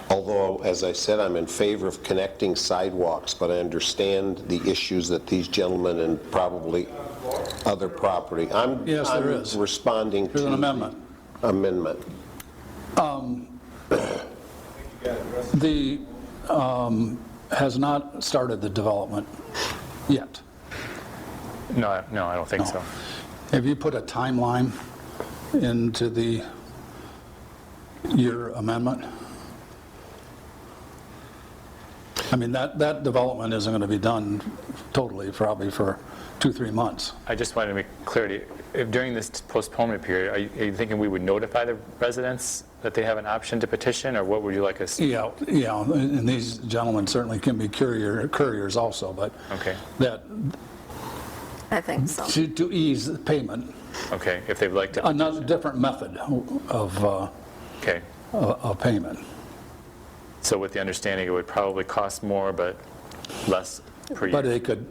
although, as I said, I'm in favor of connecting sidewalks, but I understand the issues that these gentlemen and probably other property. Yes, there is. Responding There's to an amendment. the amendment. The has not started the development yet. No, I don't think so. Have you put a timeline into your amendment? I mean, that development isn't going to be done totally, probably for 2-3 months. I just wanted to make clarity. If during this postponement period, are you thinking we would notify the residents that they have an option to petition, or what would you like us? Yeah, and these gentlemen certainly can be couriers also, but Okay. that I think so. to ease the payment. Okay, if they'd like to. Another different method of payment. So with the understanding it would probably cost more, but less per year. But they could,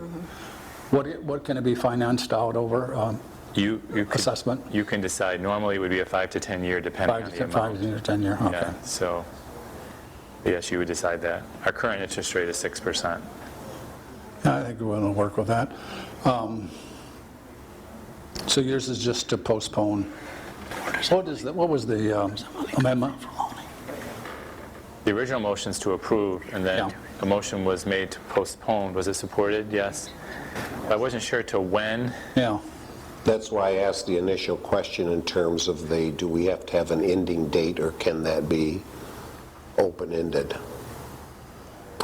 what can it be financed out over? You assessment? You can decide. Normally it would be a 5 to 10 year, depending on the amount. 5 to 10 year, okay. Yeah, so, yes, you would decide that. Our current interest rate is 6%. I think we'll work with that. So yours is just to postpone. What was the amendment? The original motion's to approve, and then a motion was made to postpone. Was it supported? Yes. I wasn't sure till when. Yeah. That's why I asked the initial question in terms of do we have to have an ending date, or can that be open-ended?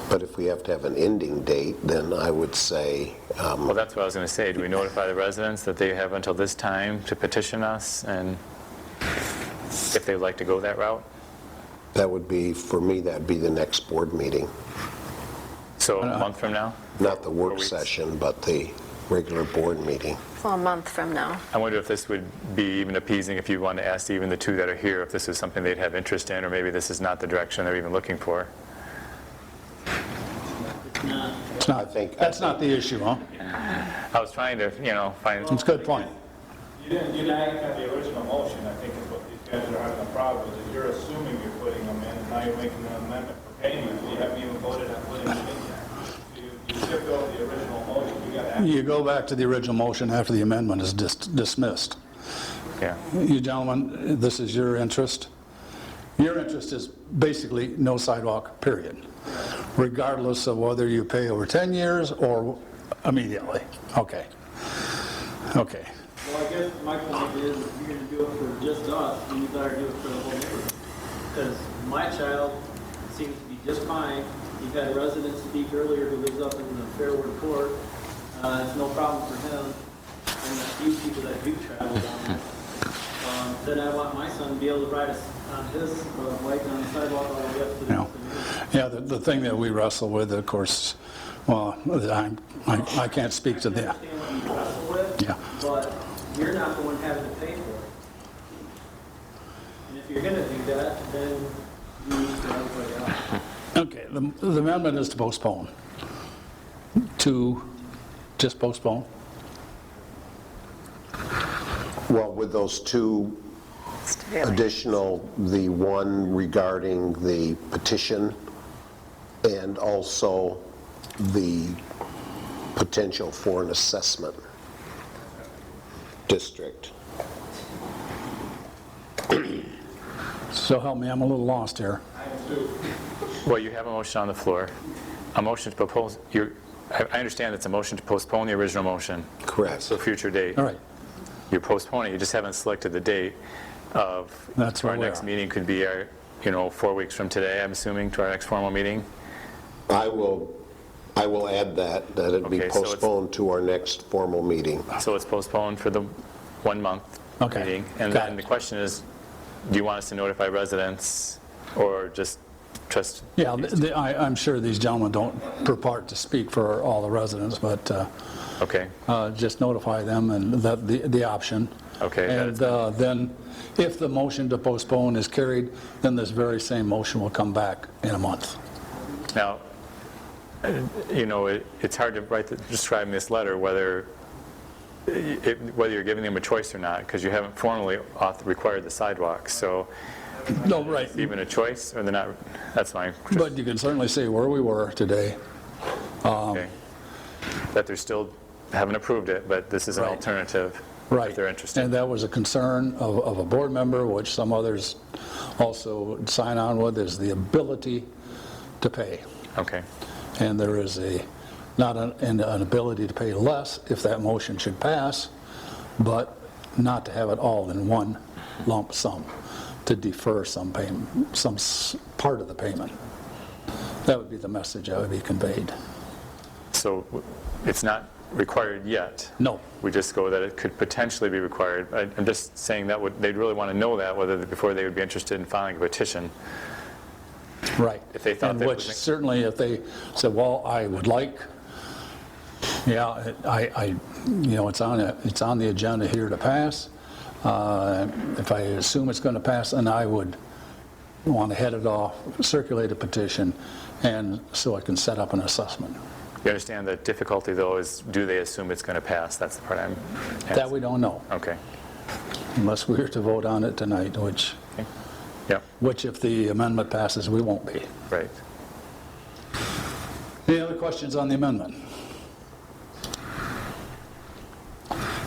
But if we have to have an ending date, then I would say... well, that's what I was going to say. Do we notify the residents that they have until this time to petition us, and if they'd like to go that route? That would be, for me, that'd be the next board meeting. So a month from now? Not the work session, but the regular board meeting. So a month from now. I wonder if this would be even appeasing if you wanted to ask even the two that are here if this is something they'd have interest in, or maybe this is not the direction they're even looking for. It's not, that's not the issue, huh? I was trying to, find... It's a good point. You didn't act on the original motion. I think is what these guys are having a problem with, is you're assuming you're putting them in, and now you're making an amendment for payment. You haven't even voted on putting them in yet. You skipped over the original motion. You got to act. You go back to the original motion after the amendment is dismissed. Yeah. You gentlemen, this is your interest. Your interest is basically no sidewalk, period, regardless of whether you pay over 10 years or immediately. Okay. Okay. Well, I guess my point is, if you're going to do it for just us, then you better do it for the whole neighborhood. Because my child seems to be just fine. You've had a resident speak earlier who lives up in the Fairwood Court. It's no problem for him. And the few people that do travel down there. Then I want my son to be able to ride on his bike on the sidewalk all the way up to the Yeah, the thing that we wrestle with, of course, well, I can't speak to that. I understand what you wrestle with, Yeah. but you're not the one having to pay for it. And if you're going to do that, then you need to everybody else. Okay, the amendment is to postpone. To just postpone? Well, with those two additional, the one regarding the petition and also the potential for an assessment district. So help me, I'm a little lost here. Well, you have a motion on the floor. A motion to propose, I understand it's a motion to postpone the original motion. Correct. So future date. All right. You're postponing, you just haven't selected the date. That's to our where we next are. meeting could be, 4 weeks from today, I'm assuming, to our next formal meeting? I will add that it be Okay, so it's- postponed to our next formal meeting. So it's postponed for the 1 month meeting. And got then it. the question is, do you want us to notify residents or just trust? Yeah, I'm sure these gentlemen don't purport to speak for all the residents, but Okay, just notify them and that the option. okay. that And is- then, if the motion to postpone is carried, then this very same motion will come back in a month. Now, it's hard to describe in this letter whether you're giving them a choice or not, because you haven't formally required the sidewalks. So, No, right. even a choice, or they're not? That's fine. But you can certainly say where we were today. Okay. That they're still haven't approved it, but this is an Right. alternative. Right. If they're interested. And that was a concern of a board member, which some others also sign on with, is the ability to pay. Okay. And there is not an ability to pay less if that motion should pass, but not to have it all in one lump sum, to defer some payment, part of the payment. That would be the message that would be conveyed. So it's not required yet? No. We just go that it could potentially be required. I'm just saying that they'd really want to know that before they would be interested in filing a petition. Right. If they thought And that which was... certainly if they said, well, I would like, it's on the agenda here to pass. If I assume it's going to pass, then I would want to head it off, circulate a petition, and so I can set up an assessment. You understand the difficulty, though, is do they assume it's going to pass? That's the part I'm asking. That we don't know, Okay. unless we were to vote on it tonight, which Yep. if the amendment passes, we won't be. Right. Any other questions on the amendment?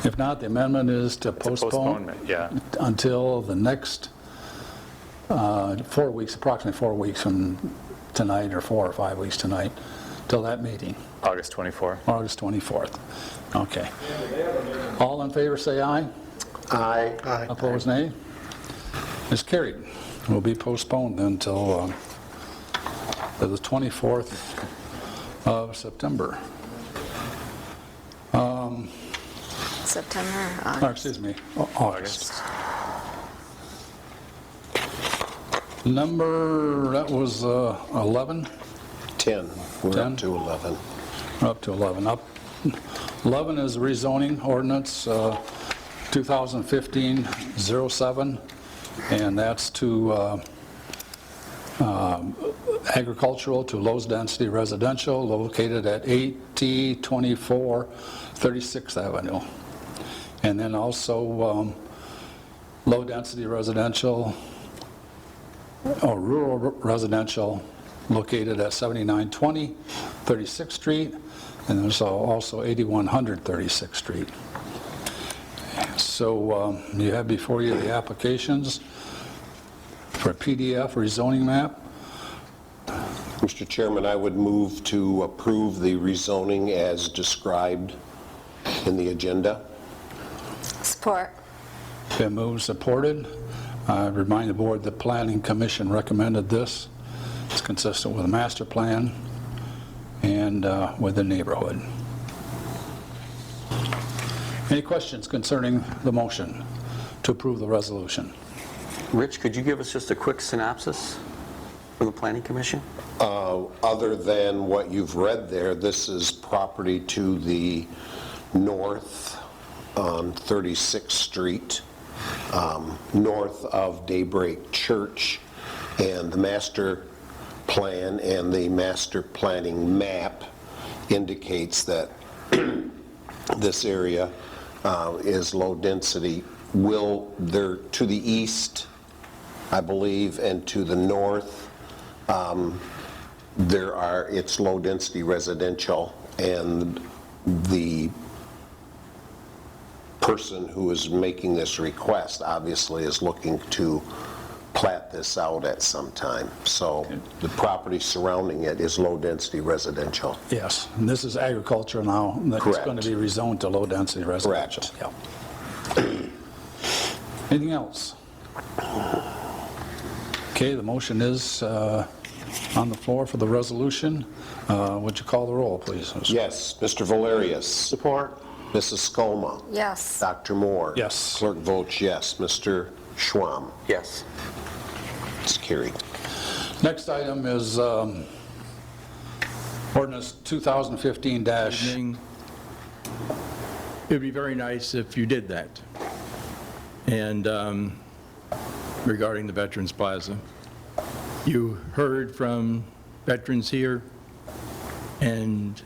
If not, the amendment is to postpone Postponement, yeah. until the next 4 weeks, approximately 4 weeks from tonight, or 4 or 5 weeks tonight, till that meeting, August 24th. August 24th. Okay. All in favor, say aye. Aye. Opposed, nay. It's carried. Will be postponed until the 24th of September. September, August. Excuse me, August. Number, that was 11? 10. We're 10? up to 11. We're up to 11. 11 is rezoning ordinance 2015-07, and that's to agricultural to low-density residential located at 8T24 36th Avenue. And then also low-density residential or rural residential located at 7920 36th Street, and there's also 8100 36th Street. So you have before you the applications for a PDF rezoning map. Mr. Chairman, I would move to approve the rezoning as described in the agenda. Support. Been moved, supported. I remind the board the Planning Commission recommended this. It's consistent with the master plan and with the neighborhood. Any questions concerning the motion to approve the resolution? Rich, could you give us just a quick synopsis from the Planning Commission? Other than what you've read there, this is property to the north on 36th Street, north of Daybreak Church, and the master plan and the master planning map indicates that this area is low density. There to the east, I believe, and to the north, it's low density residential, and the person who is making this request obviously is looking to plat this out at some time. So the property surrounding it is low density residential. Yes, and this is agriculture now. That's Correct. going to be rezoned to low density residential. Correct. Yeah. Anything else? Okay, the motion is on the floor for the resolution. Would you call the roll, please? Yes, Mr. Valerius. Support. Mrs. Scoma. Yes. Dr. Moore. Yes. Clerk votes yes. Mr. Schwamm. Yes. It's carried. Next item is ordinance 2015- It'd be very nice if you did that. And regarding the Veterans Plaza, you heard from veterans here, and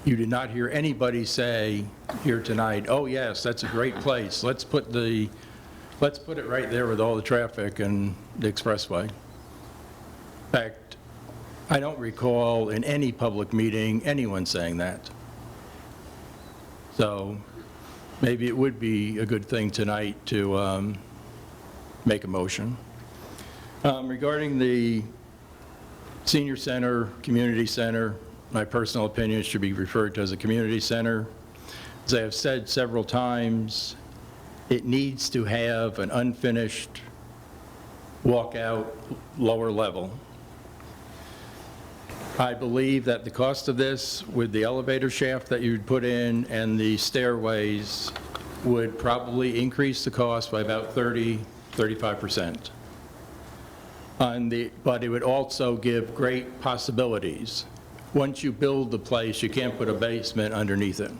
you did not hear anybody say here tonight, oh yes, that's a great place. Let's put it right there with all the traffic and the expressway. In fact, I don't recall in any public meeting anyone saying that. So maybe it would be a good thing tonight to make a motion. Regarding the senior center, community center, my personal opinion, it should be referred to as a community center. As I have said several times, it needs to have an unfinished walkout lower level. I believe that the cost of this, with the elevator shaft that you'd put in and the stairways, would probably increase the cost by about 35%. But it would also give great possibilities. Once you build the place, you can't put a basement underneath it.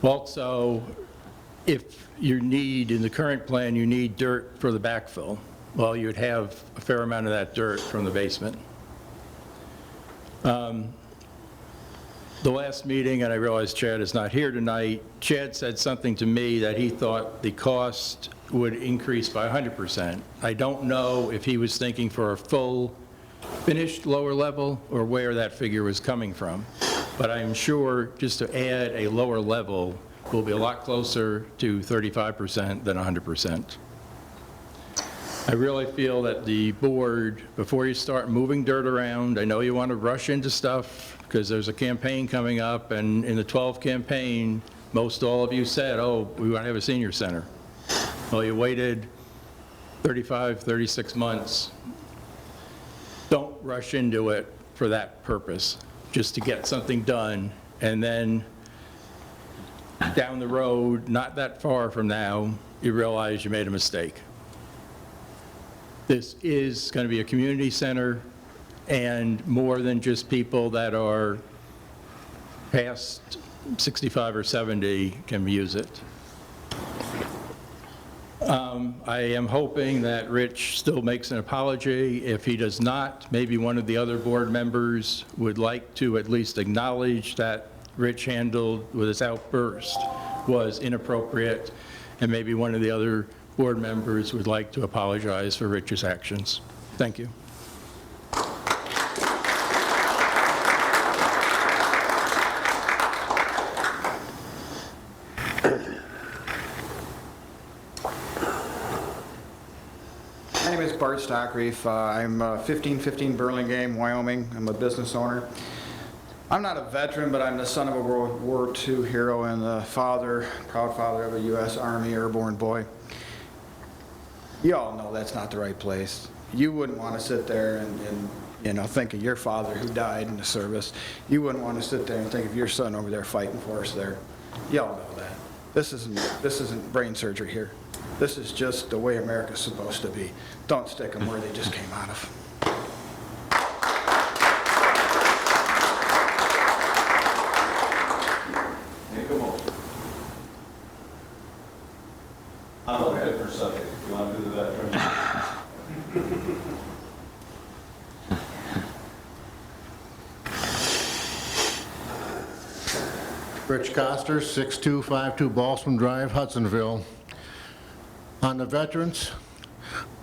Also, if you need, in the current plan, you need dirt for the backfill, well, you'd have a fair amount of that dirt from the basement. The last meeting, and I realize Chad is not here tonight, Chad said something to me that he thought the cost would increase by 100%. I don't know if he was thinking for a full finished lower level or where that figure was coming from, but I am sure just to add a lower level will be a lot closer to 35% than 100%. I really feel that the board, before you start moving dirt around, I know you want to rush into stuff because there's a campaign coming up, and in the 12 campaign, most all of you said, oh, we want to have a senior center. Well, you waited 35, 36 months. Don't rush into it for that purpose, just to get something done, and then down the road, not that far from now, you realize you made a mistake. This is going to be a community center, and more than just people that are past 65 or 70 can use it. I am hoping that Rich still makes an apology. If he does not, maybe one of the other board members would like to at least acknowledge that Rich handled with his outburst was inappropriate, and maybe one of the other board members would like to apologize for Rich's actions. Thank you. My name is Bart Stockreef. I'm 1515 Burlingame, Wyoming. I'm a business owner. I'm not a veteran, but I'm the son of a World War II hero and the proud father of a U.S. Army airborne boy. You all know that's not the right place. You wouldn't want to sit there and think of your father who died in the service. You wouldn't want to sit there and think of your son over there fighting for us there. You all know that. This isn't brain surgery here. This is just the way America's supposed to be. Don't stick them where they just came out of. Make a motion. I'm okay for a second. You want to do the veteran? Rich Coster, 6252 Balsam Drive, Hudsonville. On the veterans,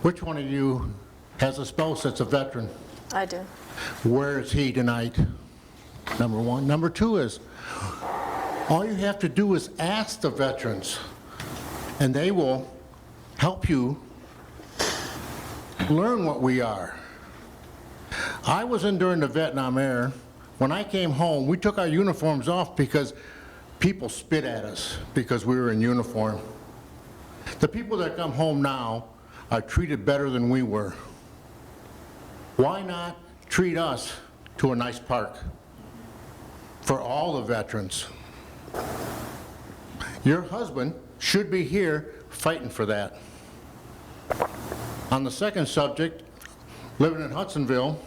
which one of you has a spouse that's a veteran? I do. Where is he tonight? Number one. Number two is, all you have to do is ask the veterans, and they will help you learn what we are. I was in during the Vietnam era. When I came home, we took our uniforms off because people spit at us because we were in uniform. The people that come home now are treated better than we were. Why not treat us to a nice park for all the veterans? Your husband should be here fighting for that. On the second subject, living in Hudsonville,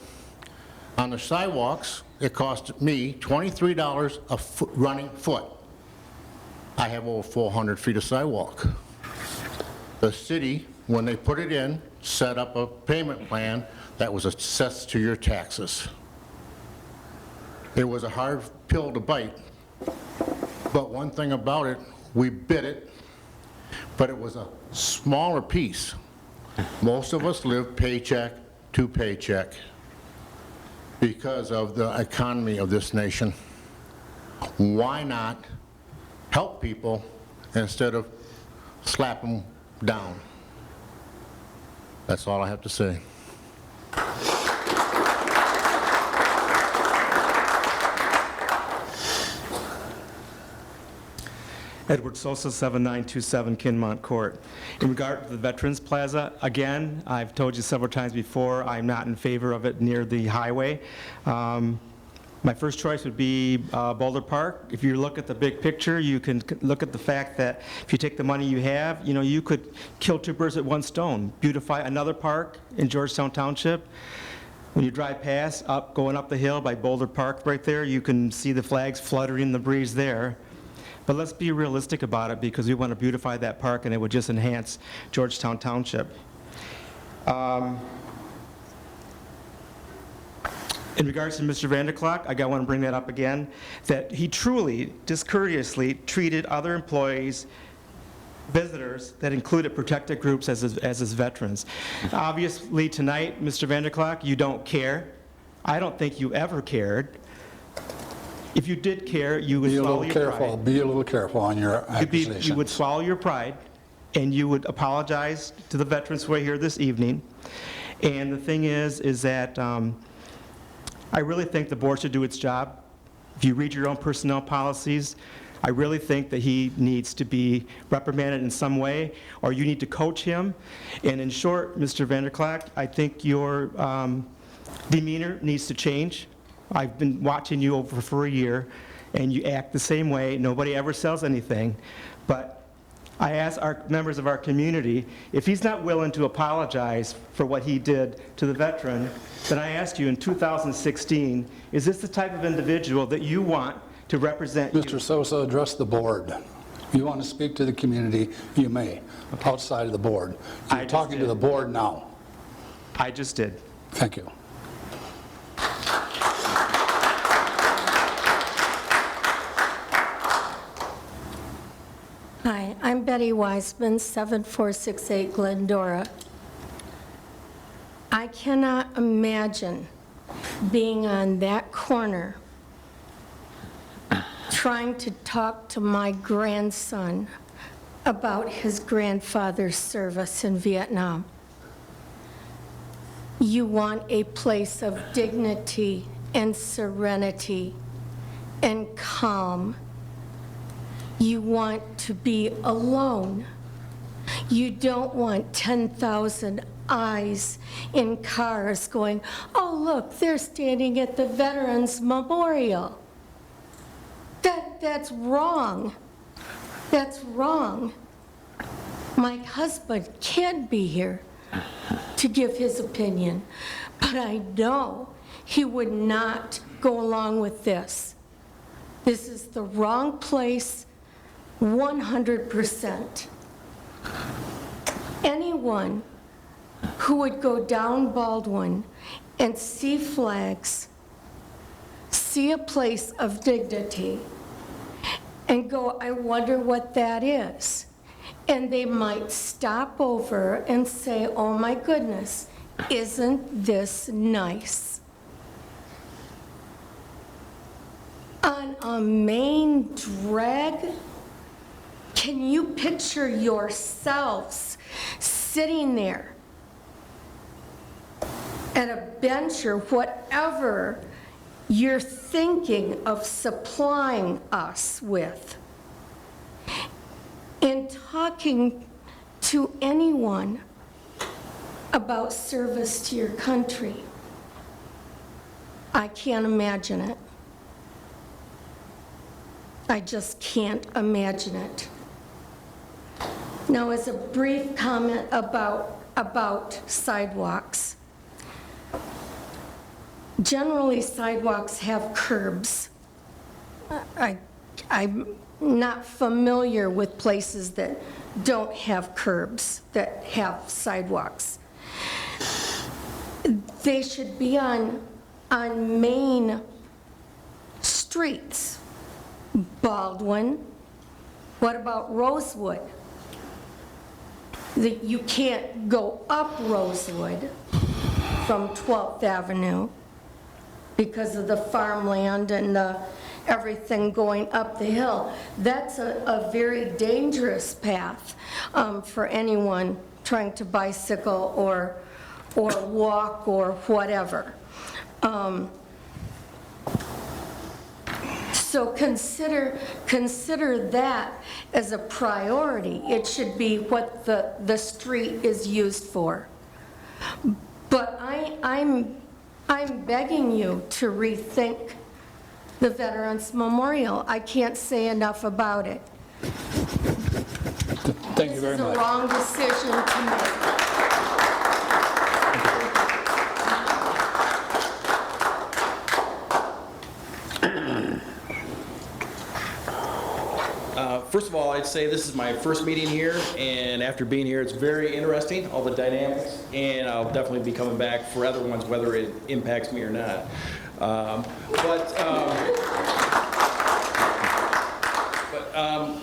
on the sidewalks, it cost me $23 a foot, running foot. I have over 400 feet of sidewalk. The city, when they put it in, set up a payment plan that was assessed to your taxes. It was a hard pill to bite, but one thing about it, we bit it, but it was a smaller piece. Most of us live paycheck to paycheck because of the economy of this nation. Why not help people instead of slap them down? That's all I have to say. Edward Sosa, 7927 Kinmont Court. In regard to the Veterans Plaza, again, I've told you several times before, I'm not in favor of it near the highway. My first choice would be Boulder Park. If you look at the big picture, you can look at the fact that if you take the money you have, you know, you could kill two birds with one stone. Beautify another park in Georgetown Township. When you drive past, going up the hill by Boulder Park right there, you can see the flags fluttering in the breeze there. But let's be realistic about it, because we want to beautify that park, and it would just enhance Georgetown Township. In regards to Mr. Vanderklok, I want to bring that up again, that he truly, discourteously treated other employees, visitors that included protected groups as his veterans. Obviously, tonight, Mr. Vanderklok, you don't care. I don't think you ever cared. If you did care, you would swallow your pride. Be a little careful on your accusations. You would swallow your pride, and you would apologize to the veterans who are here this evening. And the thing is that I really think the board should do its job. If you read your own personnel policies, I really think that he needs to be reprimanded in some way, or you need to coach him. And in short, Mr. Vanderklok, I think your demeanor needs to change. I've been watching you over for a year, and you act the same way. Nobody ever sells anything. But I ask our members of our community, if he's not willing to apologize for what he did to the veteran, then I ask you in 2016, is this the type of individual that you want to represent you? Mr. Sosa, address the board. If you want to speak to the community, you may, outside of the board. You're talking to the board now. I just did. Thank you. Hi, I'm Betty Wiseman, 7468 Glendora. I cannot imagine being on that corner trying to talk to my grandson about his grandfather's service in Vietnam. You want a place of dignity and serenity and calm. You want to be alone. You don't want 10,000 eyes in cars going, oh, look, they're standing at the Veterans Memorial. That's wrong. That's wrong. My husband can be here to give his opinion, but I know he would not go along with this. This is the wrong place, 100%. Anyone who would go down Baldwin and see flags, see a place of dignity, and go, I wonder what that is. And they might stop over and say, oh my goodness, isn't this nice? On a main drag, can you picture yourselves sitting there at a bench or whatever you're thinking of supplying us with, and talking to anyone about service to your country. I can't imagine it. I just can't imagine it. Now, as a brief comment about sidewalks. Generally, sidewalks have curbs. I'm not familiar with places that don't have curbs, that have sidewalks. They should be on main streets. Baldwin. What about Rosewood? You can't go up Rosewood from 12th Avenue because of the farmland and everything going up the hill. That's a very dangerous path for anyone trying to bicycle or walk or whatever. So consider that as a priority. It should be what the street is used for. But I'm begging you to rethink the Veterans Memorial. I can't say enough about it. Thank you very much. This is a wrong decision to make. First of all, I'd say this is my first meeting here, and after being here, it's very interesting, all the dynamics, and I'll definitely be coming back for other ones, whether it impacts me or not.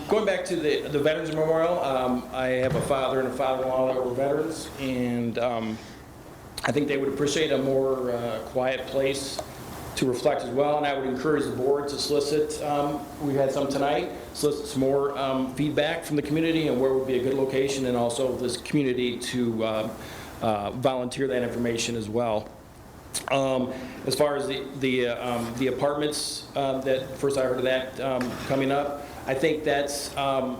Going back to the Veterans Memorial, I have a father and a father-in-law that were veterans, and I think they would appreciate a more quiet place to reflect as well, and I would encourage the board to solicit, we've had some tonight, solicit some more feedback from the community and where would be a good location, and also this community to volunteer that information as well. As far as the apartments, that first I heard of that coming up, I think that's, I'm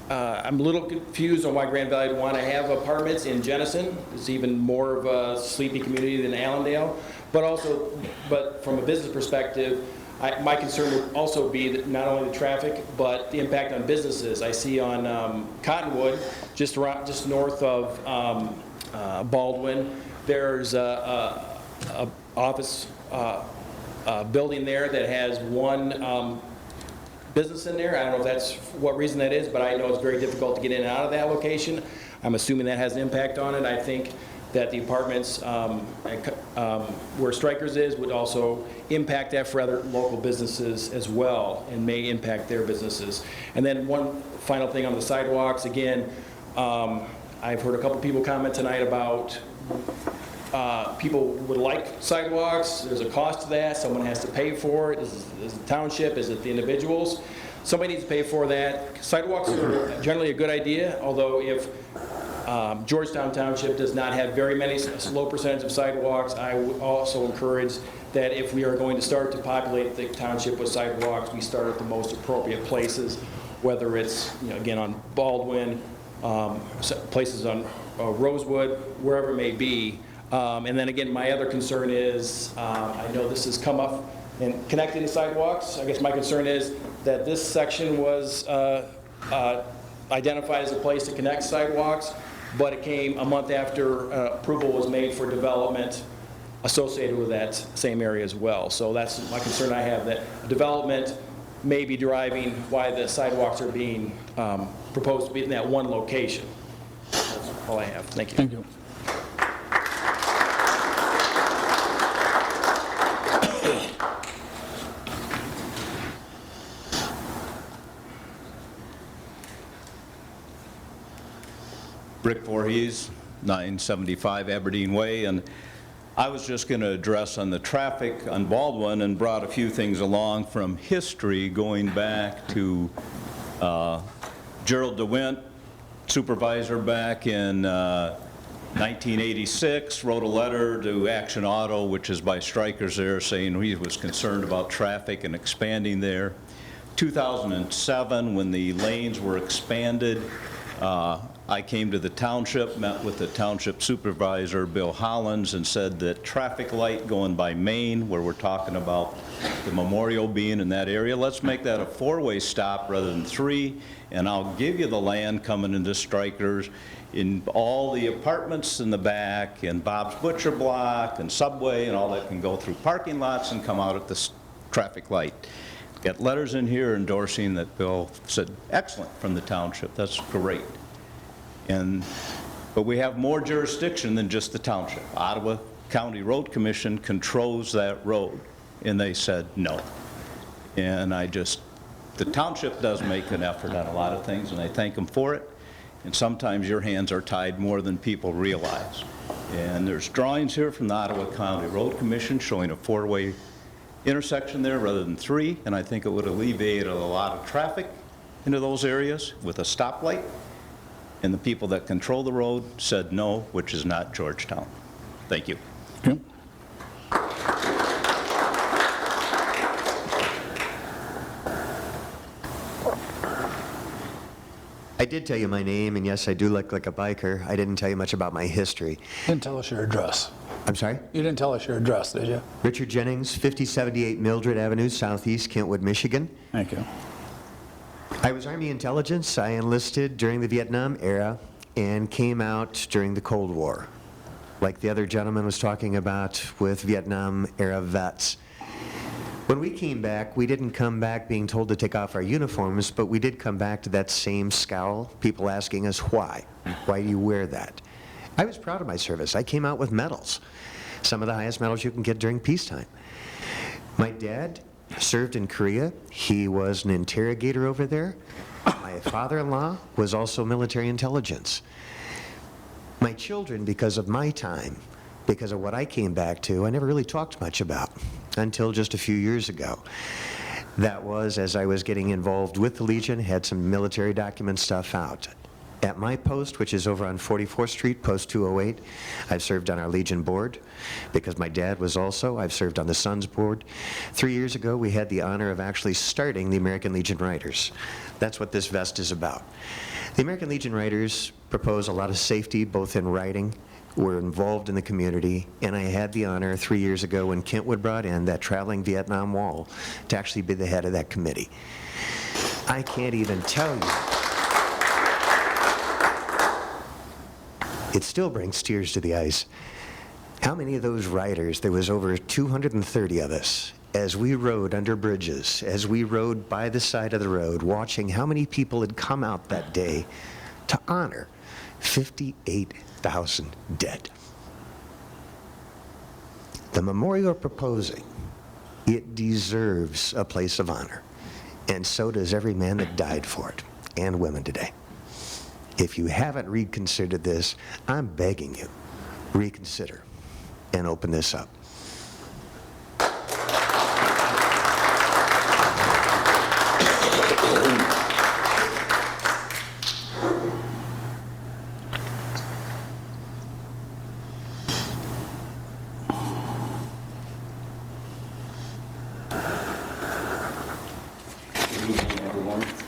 a little confused on why Grand Valley would want to have apartments in Jenison. It's even more of a sleepy community than Allendale. But from a business perspective, my concern would also be that not only the traffic, but the impact on businesses. I see on Cottonwood, just north of Baldwin, there's a office building there that has one business in there. I don't know if that's what reason that is, but I know it's very difficult to get in and out of that location. I'm assuming that has an impact on it. I think that the apartments where Strikers is would also impact that for other local businesses as well, and may impact their businesses. And then one final thing on the sidewalks. Again, I've heard a couple people comment tonight about people would like sidewalks. There's a cost to that. Someone has to pay for it. Is it the township? Is it the individuals? Somebody needs to pay for that. Sidewalks are generally a good idea, although if Georgetown Township does not have very many, low percentage of sidewalks, I would also encourage that if we are going to start to populate the township with sidewalks, we start at the most appropriate places, whether it's, again, on Baldwin, places on Rosewood, wherever it may be. And then again, my other concern is, I know this has come up in connecting to sidewalks. I guess my concern is that this section was identified as a place to connect sidewalks, but it came a month after approval was made for development associated with that same area as well. So that's my concern I have, that development may be driving why the sidewalks are being proposed to be in that one location. That's all I have. Thank you. Thank you. Rick Voorhees, 975 Aberdeen Way, and I was just going to address on the traffic on Baldwin and brought a few things along from history going back to Gerald DeWint, supervisor back in 1986, wrote a letter to Action Auto, which is by Strikers there, saying he was concerned about traffic and expanding there. 2007, when the lanes were expanded, I came to the township, met with the township supervisor, Bill Hollins, and said that traffic light going by Main, where we're talking about the memorial being in that area, let's make that a 4-way stop rather than 3, and I'll give you the land coming into Strikers in all the apartments in the back, and Bob's Butcher Block, and Subway, and all that can go through parking lots and come out at the traffic light. Got letters in here endorsing that. Bill said, excellent, from the township, that's great. But we have more jurisdiction than just the township. Ottawa County Road Commission controls that road, and they said no. And the township does make an effort on a lot of things, and I thank them for it. And sometimes your hands are tied more than people realize. And there's drawings here from the Ottawa County Road Commission showing a 4-way intersection there rather than 3, and I think it would alleviate a lot of traffic into those areas with a stoplight. And the people that control the road said no, which is not Georgetown. Thank you. Yep. I did tell you my name, and yes, I do look like a biker. I didn't tell you much about my history. You didn't tell us your address. I'm sorry? You didn't tell us your address, did you? Richard Jennings, 5078 Mildred Avenue, Southeast Kentwood, Michigan. Thank you. I was Army intelligence. I enlisted during the Vietnam era and came out during the Cold War, like the other gentleman was talking about with Vietnam era vets. When we came back, we didn't come back being told to take off our uniforms, but we did come back to that same scowl, people asking us why. Why do you wear that? I was proud of my service. I came out with medals, some of the highest medals you can get during peacetime. My dad served in Korea. He was an interrogator over there. My father-in-law was also military intelligence. My children, because of my time, because of what I came back to, I never really talked much about until just a few years ago. That was as I was getting involved with the Legion, had some military document stuff out. At my post, which is over on 44th Street, Post 208, I've served on our Legion board because my dad was also. I've served on the Sons board. 3 years ago, we had the honor of actually starting the American Legion Riders. That's what this vest is about. The American Legion Riders propose a lot of safety, both in riding. We're involved in the community, and I had the honor 3 years ago when Kentwood brought in that traveling Vietnam Wall to actually be the head of that committee. I can't even tell you. It still brings tears to the eyes. How many of those riders, there was over 230 of us, as we rode under bridges, as we rode by the side of the road, watching how many people had come out that day to honor 58,000 dead. The memorial proposing, it deserves a place of honor, and so does every man that died for it, and women today. If you haven't reconsidered this, I'm begging you, reconsider and open this up.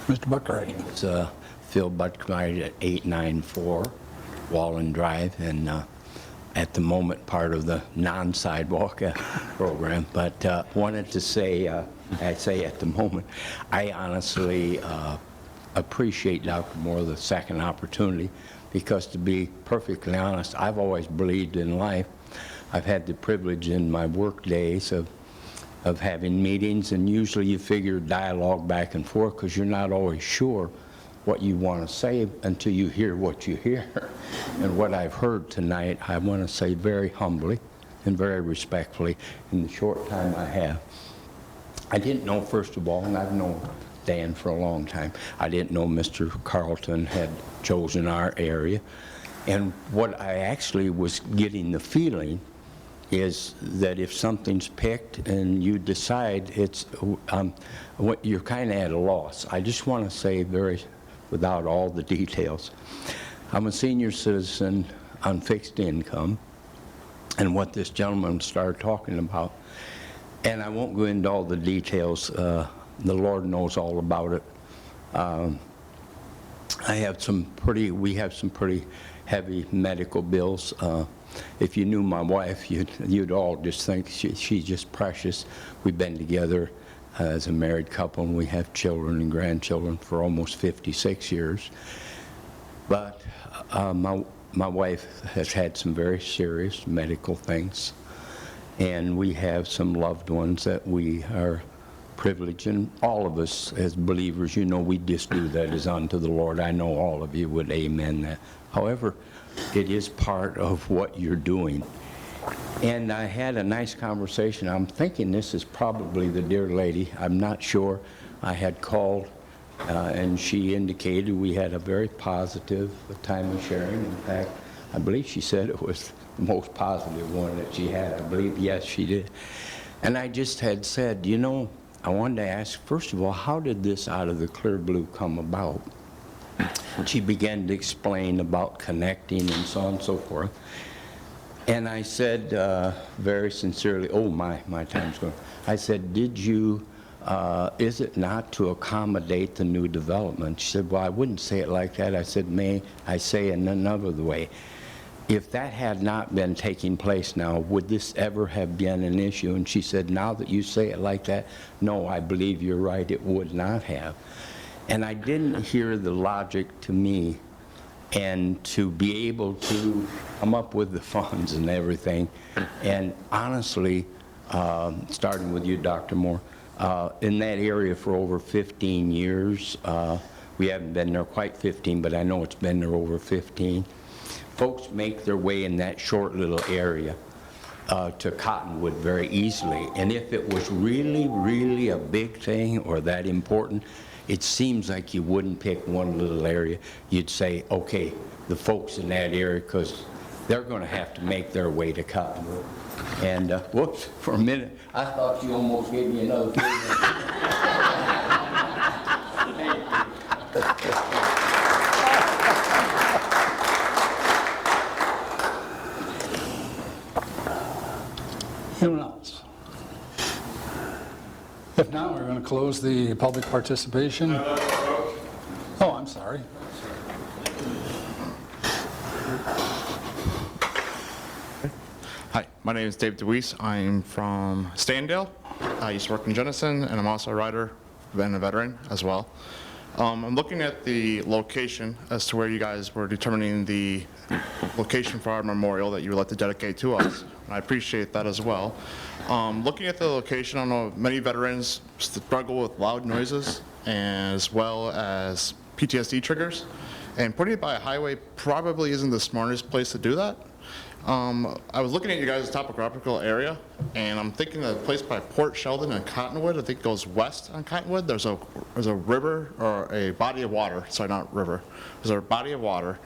Mr. Buckley. It's Phil Buckmeyer at 894 Wallen Drive, and at the moment part of the non-sidewalk program. But wanted to say, I say at the moment, I honestly appreciate Dr. Moore the second opportunity, because to be perfectly honest, I've always believed in life. I've had the privilege in my work days of having meetings, and usually you figure dialogue back and forth because you're not always sure what you want to say until you hear what you hear. And what I've heard tonight, I want to say very humbly and very respectfully in the short time I have. I didn't know, first of all, and I've known Dan for a long time, I didn't know Mr. Carlton had chosen our area. And what I actually was getting the feeling is that if something's picked and you decide it's, you're kind of at a loss. I just want to say without all the details, I'm a senior citizen on fixed income, and what this gentleman started talking about, and I won't go into all the details, the Lord knows all about it. we have some pretty heavy medical bills. If you knew my wife, you'd all just think she's just precious. We've been together as a married couple, and we have children and grandchildren for almost 56 years. But my wife has had some very serious medical things, and we have some loved ones that we are privileged, and all of us as believers, you know, we just do that as unto the Lord. I know all of you would amen that. However, it is part of what you're doing. And I had a nice conversation. I'm thinking this is probably the dear lady. I'm not sure. I had called, and she indicated we had a very positive time of sharing. In fact, I believe she said it was the most positive one that she had. I believe, yes, she did. And I just had said, you know, I wanted to ask, first of all, how did this out of the clear blue come about? And she began to explain about connecting and so on and so forth. And I said very sincerely, oh, my time's going. I said, did you, is it not to accommodate the new development? She said, well, I wouldn't say it like that. I said, may I say in another way? If that had not been taking place now, would this ever have been an issue? And she said, now that you say it like that, no, I believe you're right, it would not have. And I didn't hear the logic to me, and to be able to come up with the funds and everything. And honestly, starting with you, Dr. Moore, in that area for over 15 years, we haven't been there quite 15, but I know it's been there over 15. Folks make their way in that short little area to Cottonwood very easily. And if it was really, really a big thing or that important, it seems like you wouldn't pick one little area. You'd say, okay, the folks in that area, because they're going to have to make their way to Cottonwood. And whoops, for a minute, I thought you almost gave me another Anyone else? If not, we're going to close the public participation. Oh, I'm sorry. Hi, my name is Dave DeWeese. I'm from Standale. I used to work in Jenison, and I'm also a writer and a veteran as well. I'm looking at the location as to where you guys were determining the location for our memorial that you would like to dedicate to us. And I appreciate that as well. Looking at the location, I know many veterans struggle with loud noises as well as PTSD triggers. And putting it by a highway probably isn't the smartest place to do that. I was looking at you guys' topographical area, and I'm thinking of a place by Port Sheldon and Cottonwood. I think it goes west on Cottonwood. There's a river, or a body of water. Sorry, not river. There's a body of water.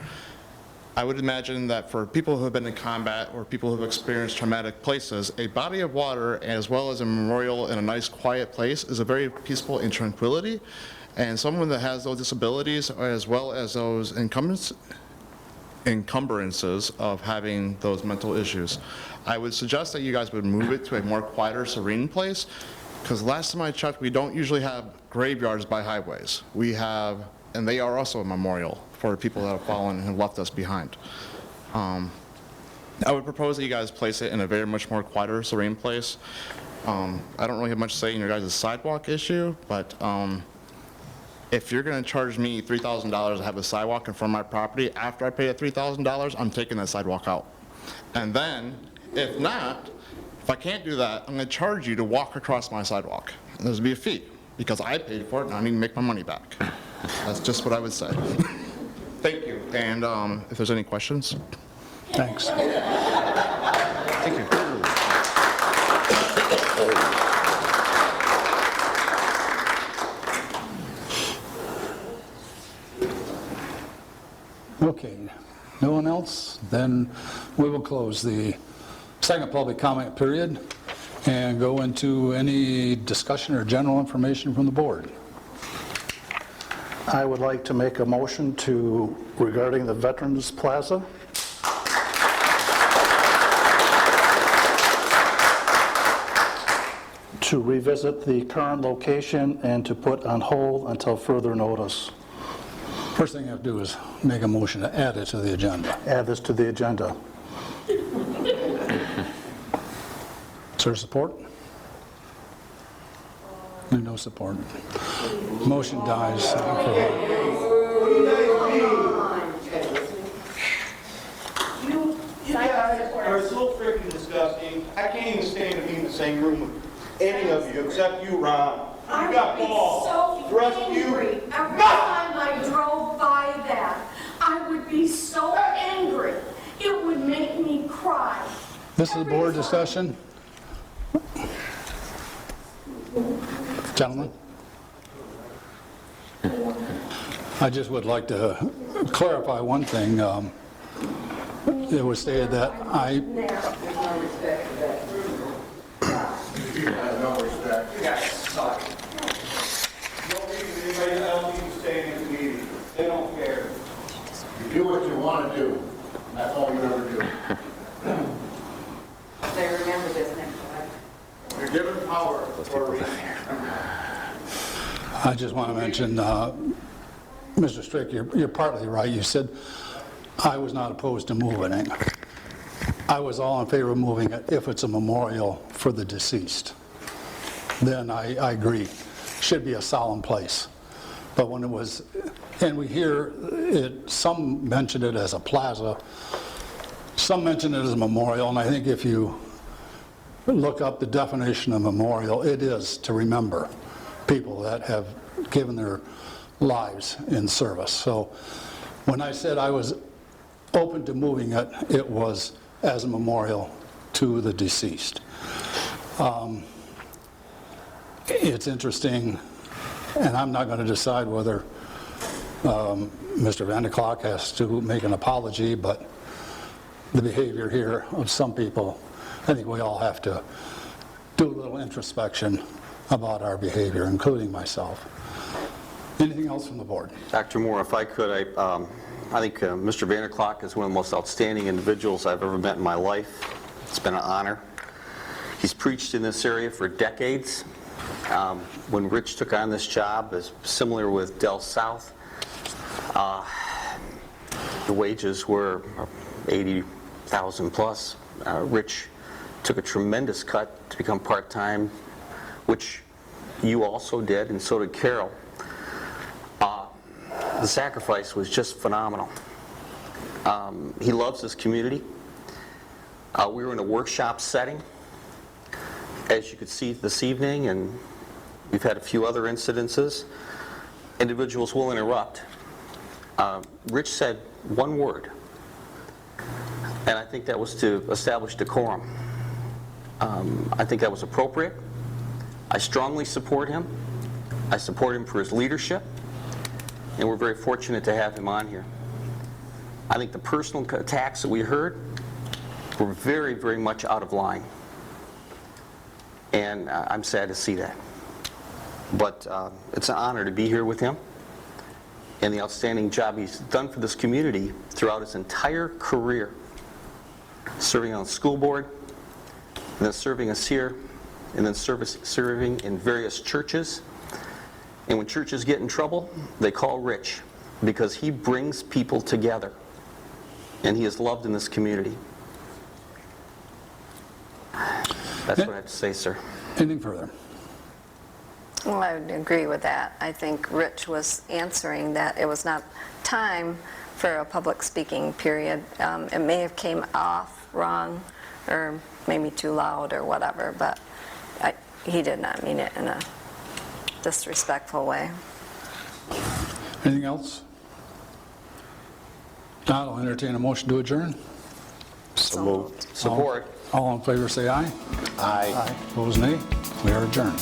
I would imagine that for people who have been in combat or people who have experienced traumatic places, a body of water as well as a memorial in a nice quiet place is a very peaceful in tranquility. And someone that has those disabilities as well as those encumbrances of having those mental issues, I would suggest that you guys would move it to a more quieter, serene place, because last time I checked, we don't usually have graveyards by highways. We have, and they are also a memorial for people that have fallen and have left us behind. I would propose that you guys place it in a very much more quieter, serene place. I don't really have much say in your guys' sidewalk issue, but if you're going to charge me $3,000 to have a sidewalk in front of my property, after I pay that $3,000, I'm taking that sidewalk out. And then, if not, if I can't do that, I'm going to charge you to walk across my sidewalk. And there's going to be a fee, because I paid for it and I need to make my money back. That's just what I would say. Thank you. And if there's any questions. Thanks. Thank you. Okay, no one else? Then we will close the second public comment period and go into any discussion or general information from the board. I would like to make a motion regarding the Veterans Plaza. To revisit the current location and to put on hold until further notice. First thing I have to do is make a motion to add it to the agenda. Add this to the agenda. Is there support? No support. Motion dies. You guys are so freaking disgusting. I can't even stand to be in the same room with any of you except you, Ron. You got balls. The rest of you. Every time I drove by that, I would be so angry. It would make me cry. This is board discussion. Gentlemen, I just would like to clarify one thing. It was stated that You have no respect. You guys suck. No reason anybody else needs to stay in this meeting. They don't care. You do what you want to do. That's all you ever do. They remember this next time. You're given power for a reason. I just want to mention, Mr. Strick, you're partly right. You said I was not opposed to moving it. I was all in favor of moving it if it's a memorial for the deceased. Then I agree. Should be a solemn place. But when it was, and we hear it, some mention it as a plaza, some mention it as a memorial, and I think if you look up the definition of memorial, it is to remember people that have given their lives in service. So when I said I was open to moving it, it was as a memorial to the deceased. It's interesting, and I'm not going to decide whether Mr. Van der Klock has to make an apology, but the behavior here of some people, I think we all have to do a little introspection about our behavior, including myself. Anything else from the board? Dr. Moore, if I could, I think Mr. Van der Klock is one of the most outstanding individuals I've ever met in my life. It's been an honor. He's preached in this area for decades. When Rich took on this job, as similar with Del South, the wages were $80,000 plus. Rich took a tremendous cut to become part-time, which you also did, and so did Carol. The sacrifice was just phenomenal. He loves this community. We were in a workshop setting, as you could see this evening, and we've had a few other incidences. Individuals will interrupt. Rich said one word, and I think that was to establish decorum. I think that was appropriate. I strongly support him. I support him for his leadership, and we're very fortunate to have him on here. I think the personal attacks that we heard were very, very much out of line, and I'm sad to see that. But it's an honor to be here with him and the outstanding job he's done for this community throughout his entire career, serving on the school board, and then serving us here, and then serving in various churches. And when churches get in trouble, they call Rich, because he brings people together, and he is loved in this community. That's what I have to say, sir. Anything further? Well, I would agree with that. I think Rich was answering that it was not time for a public speaking period. It may have came off wrong or maybe too loud or whatever, but he did not mean it in a disrespectful way. Anything else? Not, I'll entertain a motion to adjourn. So moved. Support. All in favor say aye. Aye. Opposed nay. We are adjourned.